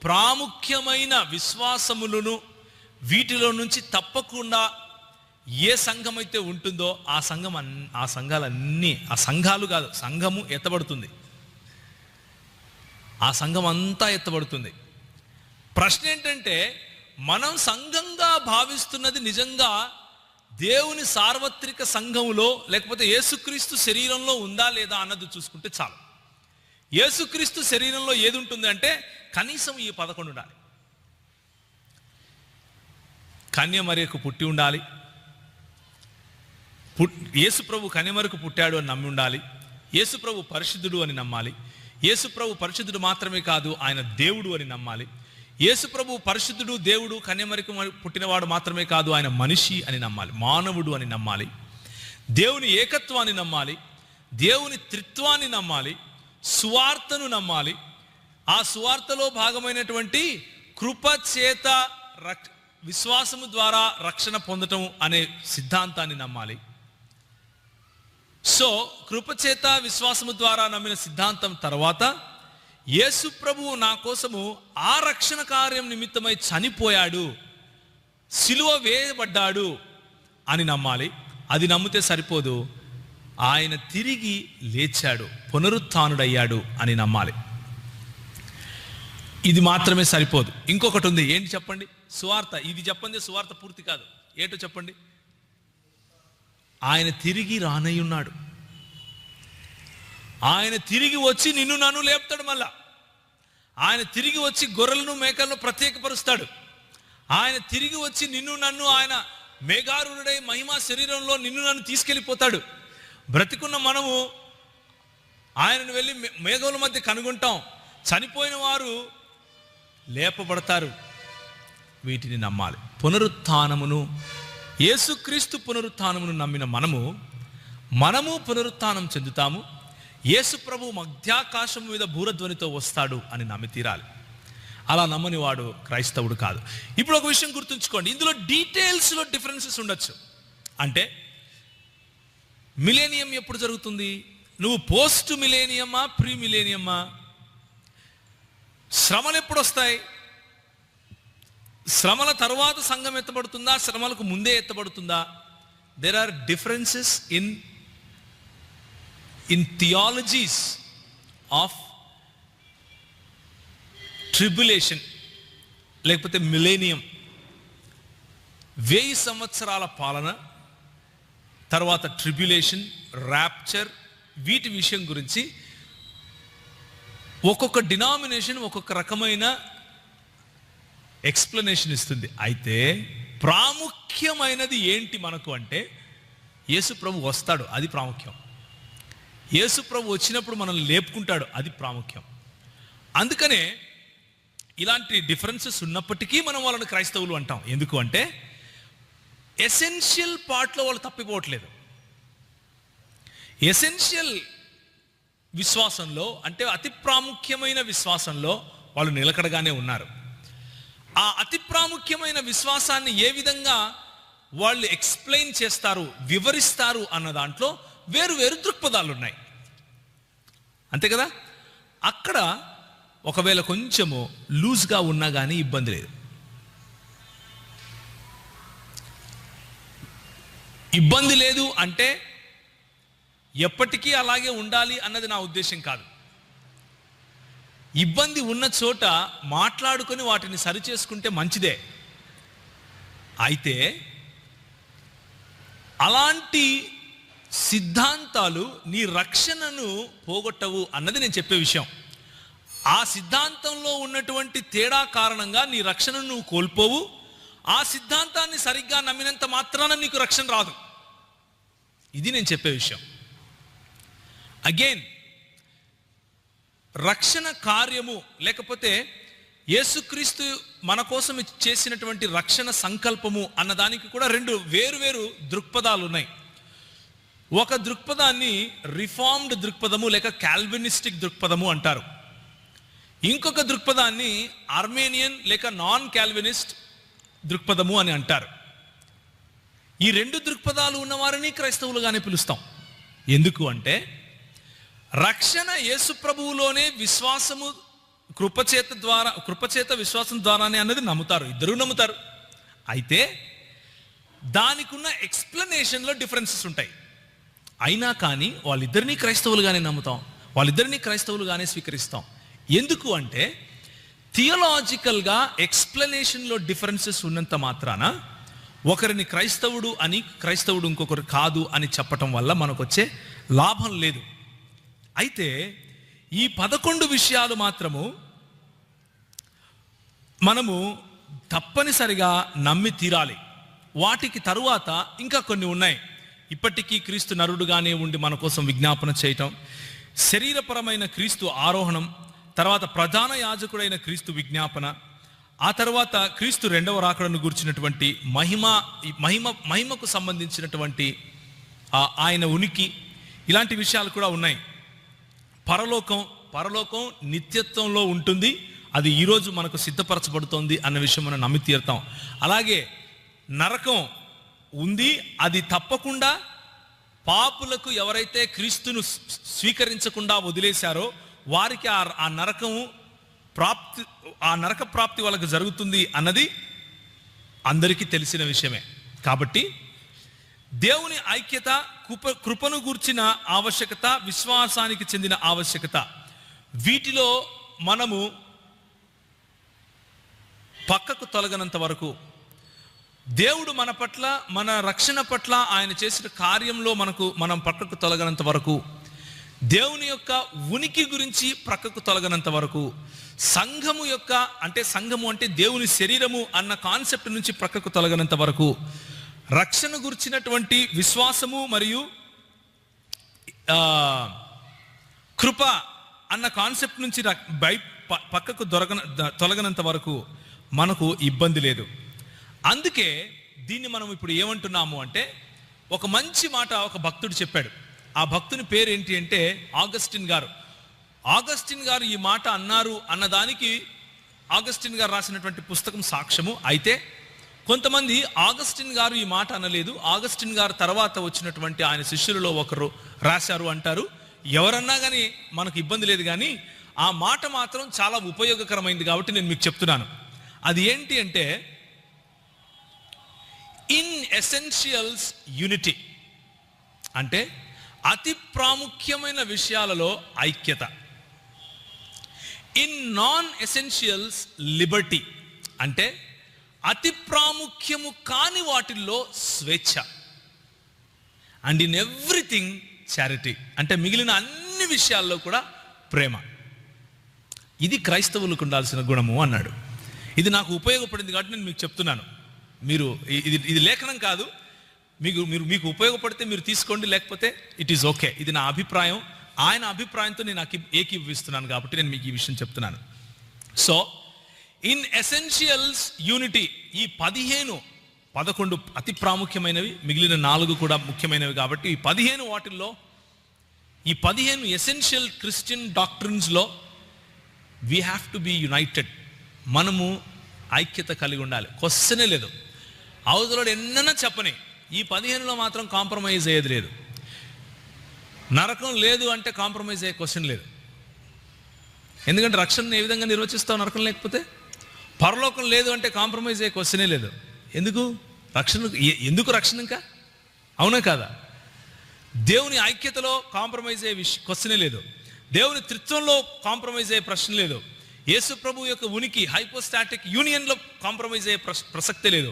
ప్రాముఖ్యమైన విశ్వాసములను, వీటిలో నుంచి తప్పకుండా ఏ సంఘం అయితే ఉంటుందో ఆ సంఘాలన్నీ, ఆ సంఘాలు కాదు, సంఘము ఎత్తబడుతుంది. ఆ సంఘం అంతా ఎత్తబడుతుంది. ప్రశ్న ఏంటంటే, మనం సంఘంగా భావిస్తున్నది నిజంగా దేవుని సార్వత్రిక సంఘములో లేకపోతే యేసుక్రీస్తు శరీరంలో ఉందా లేదా అన్నది చూసుకుంటే చాలు. యేసుక్రీస్తు శరీరంలో ఏది ఉంటుంది అంటే కనీసం ఈ 11 ఉండాలి. కన్యమరియకు పుట్టి ఉండాలి, యేసు ప్రభు కన్యమరకు పుట్టాడు అని నమ్మి ఉండాలి, యేసు ప్రభు పరిశుద్ధుడు అని నమ్మాలి, యేసు ప్రభు పరిశుద్ధుడు మాత్రమే కాదు ఆయన దేవుడు అని నమ్మాలి, యేసు ప్రభు పరిశుద్ధుడు, దేవుడు, కన్యమరకు పుట్టినవాడు మాత్రమే కాదు ఆయన మనిషి అని నమ్మాలి, మానవుడు అని నమ్మాలి, దేవుని ఏకత్వాన్ని నమ్మాలి, దేవుని త్రిత్వాన్ని నమ్మాలి, సువార్తను నమ్మాలి, ఆ సువార్తలో భాగమైనటువంటి కృపచేత విశ్వాసము ద్వారా రక్షణ పొందటం అనే సిద్ధాంతాన్ని నమ్మాలి. సో కృపచేత విశ్వాసము ద్వారా నమ్మిన సిద్ధాంతం తర్వాత యేసు ప్రభువు నా కోసము ఆ రక్షణ కార్యం నిమిత్తమై చనిపోయాడు, సిలువ వేయబడ్డాడు అని నమ్మాలి. అది నమ్మితే సరిపోదు, ఆయన తిరిగి లేచాడు, పునరుత్థానుడయ్యాడు అని నమ్మాలి. ఇది మాత్రమే సరిపోదు, ఇంకొకటి ఉంది. ఏంటి చెప్పండి? సువార్త. ఇది చెప్పండి, సువార్త పూర్తి కాదు. ఏంటో చెప్పండి? ఆయన తిరిగి రానయ్యున్నాడు. ఆయన తిరిగి వచ్చి నిన్ను నన్ను లేపుతాడు. మళ్ళా ఆయన తిరిగి వచ్చి గొర్రెలను మేకలను ప్రత్యేకపరుస్తాడు. ఆయన తిరిగి వచ్చి నిన్ను నన్ను ఆయన మేఘారుడై మహిమా శరీరంలో నిన్ను నన్ను తీసుకెళ్ళిపోతాడు. బ్రతికున్న మనము ఆయనను వెళ్ళి మేఘముల మధ్య కనుగొంటాం. చనిపోయిన వారు లేపబడతారు. వీటిని నమ్మాలి. పునరుత్థానమును, యేసుక్రీస్తు పునరుత్థానమును నమ్మిన మనము పునరుత్థానం చెందుతాము. యేసు ప్రభు మధ్యాకాశం మీద బూరధ్వనితో వస్తాడు అని నమ్మి తీరాలి. అలా నమ్మని వాడు క్రైస్తవుడు కాదు. ఇప్పుడు ఒక విషయం గుర్తుంచుకోండి, ఇందులో డీటెయిల్స్లో డిఫరెన్సెస్ ఉండొచ్చు. అంటే మిలేనియం ఎప్పుడు జరుగుతుంది? నువ్వు పోస్ట్ మిలేనియమా, ప్రీ మిలేనియమా? శ్రమలు ఎప్పుడు వస్తాయి? శ్రమల తరువాత సంఘం ఎత్తబడుతుందా, శ్రమలకు ముందే ఎత్తబడుతుందా? There are differences in theologies of tribulation లేకపోతే మిలేనియం. 1000 సంవత్సరాల పాలన తర్వాత ట్రిబ్యులేషన్, ర్యాప్చర్, వీటి విషయం గురించి ఒక్కొక్క డినామినేషన్ ఒక్కొక్క రకమైన ఎక్స్ప్లెనేషన్ ఇస్తుంది. అయితే ప్రాముఖ్యమైనది ఏంటి మనకు అంటే, యేసు ప్రభు వస్తాడు, అది ప్రాముఖ్యం. యేసు ప్రభు వచ్చినప్పుడు మనల్ని లేపుకుంటాడు, అది ప్రాముఖ్యం. అందుకనే ఇలాంటి డిఫరెన్సెస్ ఉన్నప్పటికీ మనం వాళ్ళని క్రైస్తవులు అంటాం. ఎందుకు అంటే ఎసెన్షియల్ పార్ట్లో వాళ్ళు తప్పిపోవట్లేదు. ఎసెన్షియల్ విశ్వాసంలో అంటే అతి ప్రాముఖ్యమైన విశ్వాసంలో వాళ్ళు నిలకడగానే ఉన్నారు. ఆ అతి ప్రాముఖ్యమైన విశ్వాసాన్ని ఏ విధంగా వాళ్ళు ఎక్స్ప్లెయిన్ చేస్తారు, వివరిస్తారు అన్న దాంట్లో వేరు వేరు దృక్పథాలు ఉన్నాయి, అంతే కదా. అక్కడ ఒకవేళ కొంచెము లూజ్గా ఉన్నా కానీ ఇబ్బంది లేదు. ఇబ్బంది లేదు అంటే ఎప్పటికీ అలాగే ఉండాలి అన్నది నా ఉద్దేశం కాదు. ఇబ్బంది ఉన్న చోట మాట్లాడుకొని వాటిని సరిచేసుకుంటే మంచిదే. అయితే అలాంటి సిద్ధాంతాలు నీ రక్షణను పోగొట్టవు అన్నది నేను చెప్పే విషయం. ఆ సిద్ధాంతంలో ఉన్నటువంటి తేడా కారణంగా నీ రక్షణను నువ్వు కోల్పోవు. ఆ సిద్ధాంతాన్ని సరిగ్గా నమ్మినంత మాత్రాన నీకు రక్షణ రాదు. ఇది నేను చెప్పే విషయం. అగైన్, రక్షణ కార్యము లేకపోతే యేసుక్రీస్తు మన కోసం చేసినటువంటి రక్షణ సంకల్పము అన్నదానికి కూడా రెండు వేరు దృక్పథాలు ఉన్నాయి. ఒక దృక్పథాన్ని రిఫార్మ్డ్ దృక్పథము లేక కాల్వినిస్టిక్ దృక్పథము అంటారు. ఇంకొక దృక్పథాన్ని ఆర్మేనియన్ లేక నాన్ కాల్వినిస్ట్ దృక్పథము అని అంటారు. ఈ రెండు దృక్పథాలు ఉన్నవారిని క్రైస్తవులుగానే పిలుస్తాం. ఎందుకు అంటే రక్షణ యేసు ప్రభువులోనే విశ్వాసము కృపచేత విశ్వాసం ద్వారానే అన్నది నమ్ముతారు, ఇద్దరూ నమ్ముతారు. అయితే దానికి ఉన్న ఎక్స్ప్లెనేషన్లో డిఫరెన్సెస్ ఉంటాయి. అయినా కానీ వాళ్ళిద్దరినీ క్రైస్తవులుగానే నమ్ముతాం, వాళ్ళిద్దరినీ క్రైస్తవులుగానే స్వీకరిస్తాం. ఎందుకు అంటే థియలాజికల్గా ఎక్స్ప్లెనేషన్లో డిఫరెన్సెస్ ఉన్నంత మాత్రాన ఒకరిని క్రైస్తవుడు అని, క్రైస్తవుడు ఇంకొకరు కాదు అని చెప్పటం వల్ల మనకు వచ్చే లాభం లేదు. అయితే ఈ 11 విషయాలు మాత్రము మనము తప్పనిసరిగా నమ్మి తీరాలి. వాటికి తరువాత ఇంకా కొన్ని ఉన్నాయి. ఇప్పటికీ క్రీస్తు నరుడుగానే ఉండి మన కోసం విజ్ఞాపన చేయటం, శరీరపరమైన క్రీస్తు ఆరోహణం, తర్వాత ప్రధాన యాజకుడైన క్రీస్తు విజ్ఞాపన, ఆ తర్వాత క్రీస్తు రెండవ రాకడను గురించినటువంటి మహిమకు సంబంధించినటువంటి ఆయన ఉనికి, ఇలాంటి విషయాలు కూడా ఉన్నాయి. పరలోకం నిత్యత్వంలో ఉంటుంది, అది ఈరోజు మనకు సిద్ధపరచబడుతోంది అన్న విషయం మనం నమ్మి తీరుతాం. అలాగే నరకం ఉంది, అది తప్పకుండా పాపులకు ఎవరైతే క్రీస్తును స్వీకరించకుండా వదిలేశారో వారికి ఆ నరక ప్రాప్తి వాళ్ళకి జరుగుతుంది అన్నది అందరికీ తెలిసిన విషయమే. కాబట్టి దేవుని ఐక్యత, కృపను గూర్చిన ఆవశ్యకత, విశ్వాసానికి చెందిన ఆవశ్యకత, వీటిలో మనము పక్కకు తొలగనంత వరకు, దేవుడు మన పట్ల, మన రక్షణ పట్ల ఆయన చేసిన కార్యంలో మనం పక్కకు తొలగనంత వరకు, దేవుని యొక్క ఉనికి గురించి ప్రక్కకు తొలగనంత వరకు, సంఘము అంటే దేవుని శరీరము అన్న కాన్సెప్ట్ నుంచి ప్రక్కకు తొలగనంత వరకు, రక్షణ గురించినటువంటి విశ్వాసము మరియు కృప అన్న కాన్సెప్ట్ నుంచి పక్కకు తొలగనంత వరకు మనకు ఇబ్బంది లేదు. అందుకే దీన్ని మనం ఇప్పుడు ఏమంటున్నాము అంటే, ఒక మంచి మాట ఒక భక్తుడు చెప్పాడు. ఆ భక్తుని పేరు ఏంటి అంటే ఆగస్టిన్ గారు. ఆగస్టిన్ గారు ఈ మాట అన్నారు అన్నదానికి ఆగస్టిన్ గారు రాసినటువంటి పుస్తకం సాక్ష్యము. అయితే కొంతమంది ఆగస్టిన్ గారు ఈ మాట అనలేదు, ఆగస్టిన్ గారు తర్వాత వచ్చినటువంటి ఆయన శిష్యులలో ఒకరు రాశారు అంటారు. ఎవరన్నా కానీ మనకు ఇబ్బంది లేదు, కానీ ఆ మాట మాత్రం చాలా ఉపయోగకరమైంది కాబట్టి నేను మీకు చెప్తున్నాను. అది ఏంటి అంటే, ఇన్ ఎసెన్షియల్స్ యూనిటీ, అంటే అతి ప్రాముఖ్యమైన విషయాలలో ఐక్యత. ఇన్ నాన్ ఎసెన్షియల్స్ లిబర్టీ, అంటే అతి ప్రాముఖ్యము కాని వాటిల్లో స్వేచ్ఛ. అండ్ ఇన్ ఎవ్రీథింగ్ చారిటీ, అంటే మిగిలిన అన్ని విషయాల్లో కూడా ప్రేమ. ఇది క్రైస్తవులకు ఉండాల్సిన గుణము అన్నాడు. ఇది నాకు ఉపయోగపడింది కాబట్టి నేను మీకు చెప్తున్నాను. మీరు ఇది లేఖనం కాదు, మీకు ఉపయోగపడితే మీరు తీసుకోండి, లేకపోతే ఇట్ ఈస్ ఓకే. ఇది నా అభిప్రాయం, ఆయన అభిప్రాయంతో నేను ఏకీభవిస్తున్నాను కాబట్టి నేను మీకు ఈ విషయం చెప్తున్నాను. సో ఇన్ ఎసెన్షియల్స్ యూనిటీ, ఈ 11 అతి ప్రాముఖ్యమైనవి, మిగిలిన 4 కూడా ముఖ్యమైనవి కాబట్టి ఈ 15 వాటిల్లో, ఈ 15 ఎసెన్షియల్ క్రిస్టియన్ డాక్ట్రిన్స్లో we have to be united. మనము ఐక్యత కలిగి ఉండాలి. క్వశ్చనే లేదు. అవతలోడు ఎన్నైనా చెప్పని, ఈ 15లో మాత్రం కాంప్రమైజ్ అయ్యేది లేదు. నరకం లేదు అంటే కాంప్రమైజ్ అయ్యే క్వశ్చన్ లేదు. ఎందుకంటే రక్షణను ఏ విధంగా నిర్వచిస్తావు నరకం లేకపోతే? పరలోకం లేదు అంటే కాంప్రమైజ్ అయ్యే క్వశ్చనే లేదు. ఎందుకు రక్షణ ఇంకా? అవునా కాదా? దేవుని ఐక్యతలో కాంప్రమైజ్ అయ్యే క్వశ్చనే లేదు. దేవుని త్రిత్వంలో కాంప్రమైజ్ అయ్యే ప్రశ్న లేదు. యేసు ప్రభు యొక్క ఉనికి, హైపోస్టాటిక్ యూనియన్లో కాంప్రమైజ్ అయ్యే ప్రసక్తే లేదు.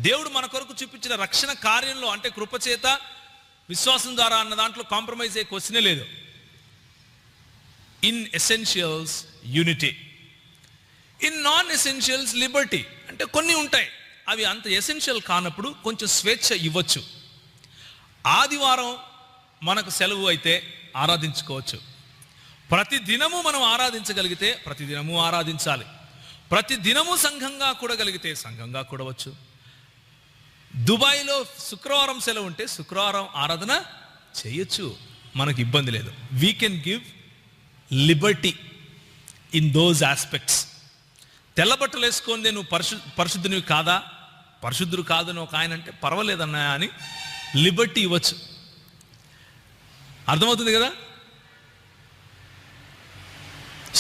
దేవుడు మన కొరకు చూపించిన రక్షణ కార్యంలో, అంటే కృపచేత విశ్వాసం ద్వారా అన్న దాంట్లో కాంప్రమైజ్ అయ్యే క్వశ్చనే లేదు. In essentials unity, in non essentials Liberty, అంటే కొన్ని ఉంటాయి అవి అంత ఎసెన్షియల్ కానప్పుడు కొంచెం స్వేచ్ఛ ఇవ్వచ్చు. ఆదివారం మనకు సెలవు అయితే ఆరాధించుకోవచ్చు. ప్రతి దినము మనం ఆరాధించగలిగితే ప్రతి దినము ఆరాధించాలి. ప్రతి దినము సంఘంగా కూడగలిగితే సంఘంగా కూడవచ్చు. దుబాయ్లో శుక్రవారం సెలవు ఉంటే శుక్రవారం ఆరాధన చేయొచ్చు, మనకు ఇబ్బంది లేదు. We can give liberty in those aspects. తెల్లబట్టలు వేసుకొని నువ్వు పరిశుద్ధునివి కాదా, పరిశుద్ధుడు కాదని ఒక ఆయన అంటే పర్వాలేదన్నా అని లిబర్టీ ఇవ్వచ్చు. అర్థమవుతుంది కదా?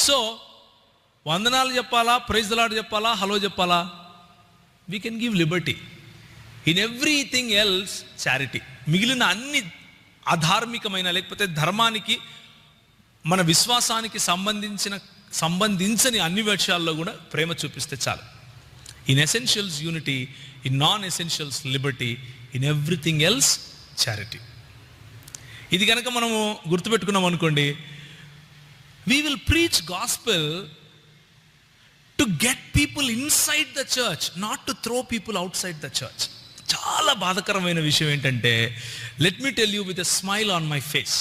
సో వందనాలు చెప్పాలా, ప్రైజ్ ది లార్డ్ చెప్పాలా, హలో చెప్పాలా? We can give liberty. In everything else charity. మిగిలిన అన్ని అధార్మికమైన, లేకపోతే ధర్మానికి, మన విశ్వాసానికి సంబంధించని అన్ని విషయాల్లో కూడా ప్రేమ చూపిస్తే చాలు. In essentials unity, in non essentials Liberty, in everything else charity. ఇది కనుక మనము గుర్తుపెట్టుకున్నాం అనుకోండి, we will preach gospel to get people inside the church, not to throw people outside the church. చాలా బాధాకరమైన విషయం ఏంటంటే, let me tell you with a smile on my face,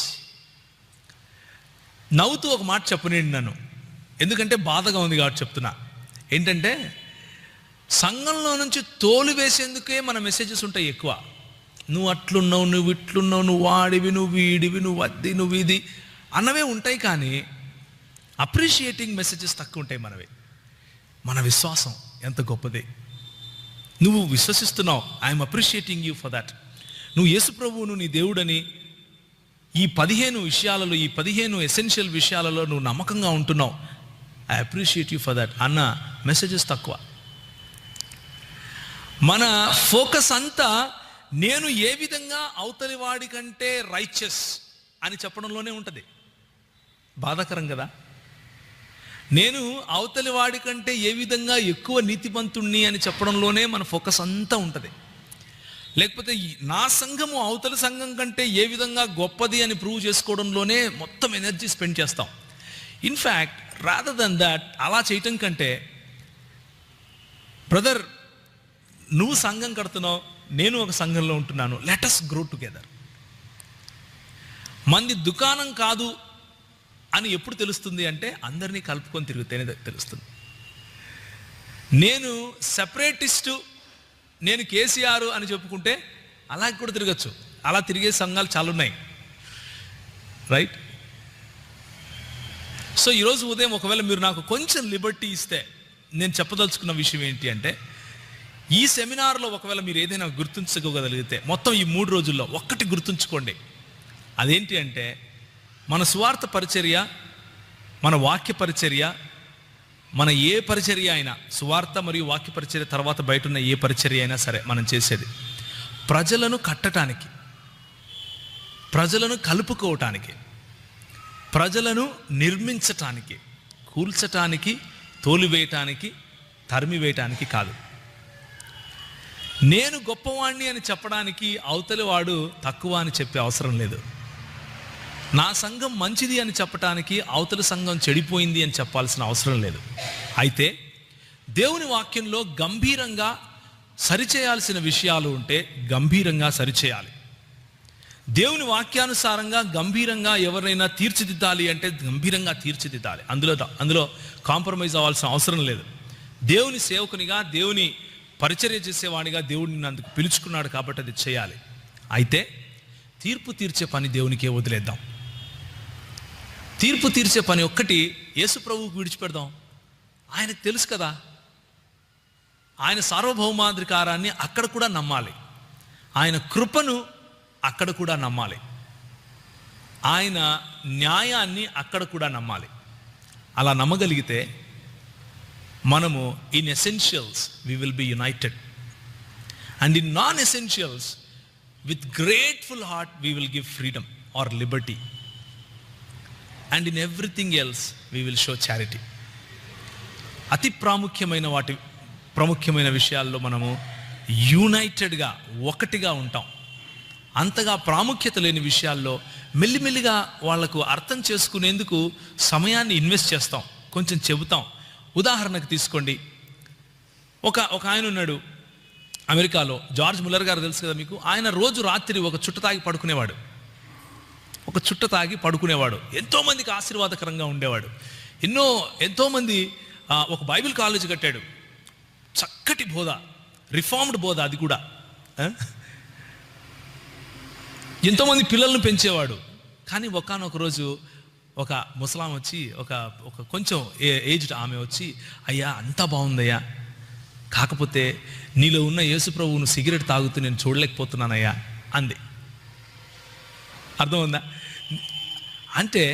నవ్వుతూ ఒక మాట చెప్పనండి నన్ను, ఎందుకంటే బాధగా ఉంది కాబట్టి చెప్తున్నా. ఏంటంటే, సంఘంలో నుంచి తోలు వేసేందుకే మన మెసేజెస్ ఉంటాయి ఎక్కువ. నువ్వు అట్లున్నావు, నువ్వు ఇట్లున్నావు, నువ్వు వాడివి, నువ్వు వీడివి, నువ్వు అద్ది, నువ్వు ఇది అన్నవే ఉంటాయి. కానీ అప్రిషియేటింగ్ మెసేజెస్ తక్కువ ఉంటాయి మనవి. మన విశ్వాసం ఎంత గొప్పది, నువ్వు విశ్వసిస్తున్నావు, I'm appreciating you for that. నువ్వు యేసు ప్రభువును నీ దేవుడని ఈ 15 విషయాలలో, ఈ 15 ఎసెన్షియల్ విషయాలలో నువ్వు నమ్మకంగా ఉంటున్నావు, I appreciate you for that అన్న మెసేజెస్ తక్కువ. మన ఫోకస్ అంతా నేను ఏ విధంగా అవతలి వాడి కంటే రైచస్ అని చెప్పడంలోనే ఉంటుంది. బాధాకరం కదా? నేను అవతలి వాడి కంటే ఏ విధంగా ఎక్కువ నీతిమంతుణ్ణి అని చెప్పడంలోనే మన ఫోకస్ అంతా ఉంటుంది. లేకపోతే నా సంఘము అవతలి సంఘం కంటే ఏ విధంగా గొప్పది అని ప్రూవ్ చేసుకోవడంలోనే మొత్తం ఎనర్జీ స్పెండ్ చేస్తాం. ఇన్ఫ్యాక్ట్ రాదర్ దెన్ దాట్, అలా చేయటం కంటే, బ్రదర్ నువ్వు సంఘం కడుతున్నావు, నేను ఒక సంఘంలో ఉంటున్నాను, లెట్ us గ్రో టుగెదర్. మంది దుకాణం కాదు అని ఎప్పుడు తెలుస్తుంది అంటే, అందరినీ కలుపుకొని తిరిగితేనే తెలుస్తుంది. నేను సెపరేటిస్టు, నేను కేసీఆర్ అని చెప్పుకుంటే అలాగే కూడా తిరగచ్చు. అలా తిరిగే సంఘాలు చాలా ఉన్నాయి, రైట్? సో ఈరోజు ఉదయం ఒకవేళ మీరు నాకు కొంచెం లిబర్టీ ఇస్తే, నేను చెప్పదలుచుకున్న విషయం ఏంటి అంటే, ఈ సెమినార్లో ఒకవేళ మీరు ఏదైనా గుర్తుంచుకోగలిగితే, మొత్తం ఈ 3 రోజుల్లో ఒక్కటి గుర్తుంచుకోండి. అదేంటి అంటే, మన సువార్త పరిచర్య మన వాక్య పరిచర్య, మన ఏ పరిచర్య అయినా, సువార్త మరియు వాక్య పరిచర్య తర్వాత బయట ఉన్న ఏ పరిచర్య అయినా సరే మనం చేసేది ప్రజలను కట్టడానికి, ప్రజలను కలుపుకోవటానికి, ప్రజలను నిర్మించటానికి, కూల్చటానికి, తోలివేయటానికి, తరిమివేయటానికి కాదు. నేను గొప్పవాణ్ణి అని చెప్పడానికి అవతలి వాడు తక్కువ అని చెప్పే అవసరం లేదు. నా సంఘం మంచిది అని చెప్పటానికి అవతలి సంఘం చెడిపోయింది అని చెప్పాల్సిన అవసరం లేదు. అయితే దేవుని వాక్యంలో గంభీరంగా సరిచేయాల్సిన విషయాలు ఉంటే గంభీరంగా సరిచేయాలి. దేవుని వాక్యానుసారంగా గంభీరంగా ఎవరైనా తీర్చిదిద్దాలి అంటే గంభీరంగా తీర్చిదిద్దాలి. అందులో కాంప్రమైజ్ అవ్వాల్సిన అవసరం లేదు. దేవుని సేవకునిగా, దేవుని పరిచర్య చేసేవాడిగా దేవుడు నిన్ను అందుకు పిలుచుకున్నాడు కాబట్టి అది చేయాలి. అయితే తీర్పు తీర్చే పని దేవునికే వదిలేద్దాం. తీర్పు తీర్చే పని ఒక్కటి యేసు ప్రభువుకు విడిచిపెడదాం. ఆయనకు తెలుసు కదా, ఆయన సార్వభౌమాధికారాన్ని అక్కడ కూడా నమ్మాలి, ఆయన కృపను అక్కడ కూడా నమ్మాలి, ఆయన న్యాయాన్ని అక్కడ కూడా నమ్మాలి. అలా నమ్మగలిగితే మనము in essentials we will be united, and in non essentials with grateful heart we will give freedom or liberty, and in everything else we will show charity. అతి ప్రాముఖ్యమైన విషయాల్లో మనము యునైటెడ్గా, ఒకటిగా ఉంటాం. అంతగా ప్రాముఖ్యత లేని విషయాల్లో మెల్లిమెల్లిగా వాళ్లకు అర్థం చేసుకునేందుకు సమయాన్ని ఇన్వెస్ట్ చేస్తాం, కొంచెం చెబుతాం. ఉదాహరణకు తీసుకోండి, ఒక ఆయన ఉన్నాడు అమెరికాలో, జార్జ్ ముల్లర్ గారు తెలుసు కదా మీకు. ఆయన రోజు రాత్రి ఒక చుట్ట తాగి పడుకునేవాడు. ఎంతోమందికి ఆశీర్వాదకరంగా ఉండేవాడు. ఎంతోమంది ఒక బైబిల్ కాలేజ్ కట్టాడు. చక్కటి బోధ, రిఫార్మ్డ్ బోధ, అది కూడా. ఎంతోమంది పిల్లలను పెంచేవాడు. కానీ ఒకానొక రోజు ఒక ముసలాం వచ్చి, ఒక కొంచెం ఏజ్డ్ ఆమె వచ్చి, అయ్యా అంతా బాగుందయ్యా, కాకపోతే నీలో ఉన్న యేసు ప్రభువును సిగరెట్ తాగుతూ నేను చూడలేకపోతున్నానయ్యా అంది. అర్థమైందా? అంటే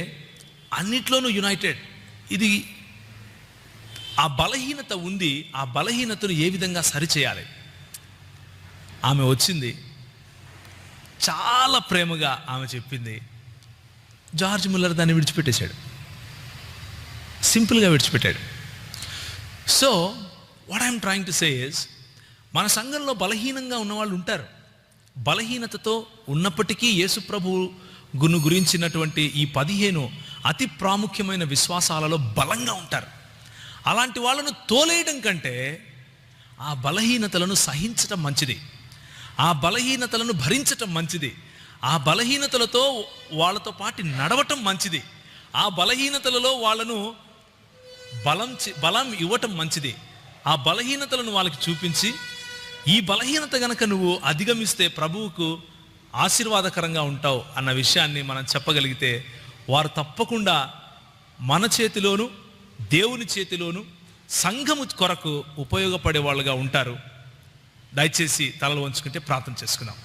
అన్నిట్లోనూ యునైటెడ్. ఇది ఆ బలహీనత ఉంది, ఆ బలహీనతను ఏ విధంగా సరిచేయాలి. ఆమె వచ్చింది, చాలా ప్రేమగా ఆమె చెప్పింది. జార్జ్ ముల్లర్ దాన్ని విడిచిపెట్టేశాడు, సింపుల్గా విడిచిపెట్టాడు. So what I'm trying to say is, మన సంఘంలో బలహీనంగా ఉన్నవాళ్ళు ఉంటారు. బలహీనతతో ఉన్నప్పటికీ యేసు ప్రభువు గురించినటువంటి ఈ 15 అతి ప్రాముఖ్యమైన విశ్వాసాలలో బలంగా ఉంటారు. అలాంటి వాళ్ళను తోలేయడం కంటే ఆ బలహీనతలను సహించటం మంచిది, ఆ బలహీనతలను భరించటం మంచిది, ఆ బలహీనతలతో వాళ్ళతో పాటు నడవటం మంచిది, ఆ బలహీనతలలో వాళ్ళను బలం ఇవ్వటం మంచిది. ఆ బలహీనతలను వాళ్ళకి చూపించి, ఈ బలహీనత గనక నువ్వు అధిగమిస్తే ప్రభువుకు ఆశీర్వాదకరంగా ఉంటావు అన్న విషయాన్ని మనం చెప్పగలిగితే, వారు తప్పకుండా మన చేతిలోను, దేవుని చేతిలోను, సంఘము కొరకు ఉపయోగపడే వాళ్ళుగా ఉంటారు. దయచేసి తలలు వంచుకుంటే ప్రార్థన చేసుకుందాం.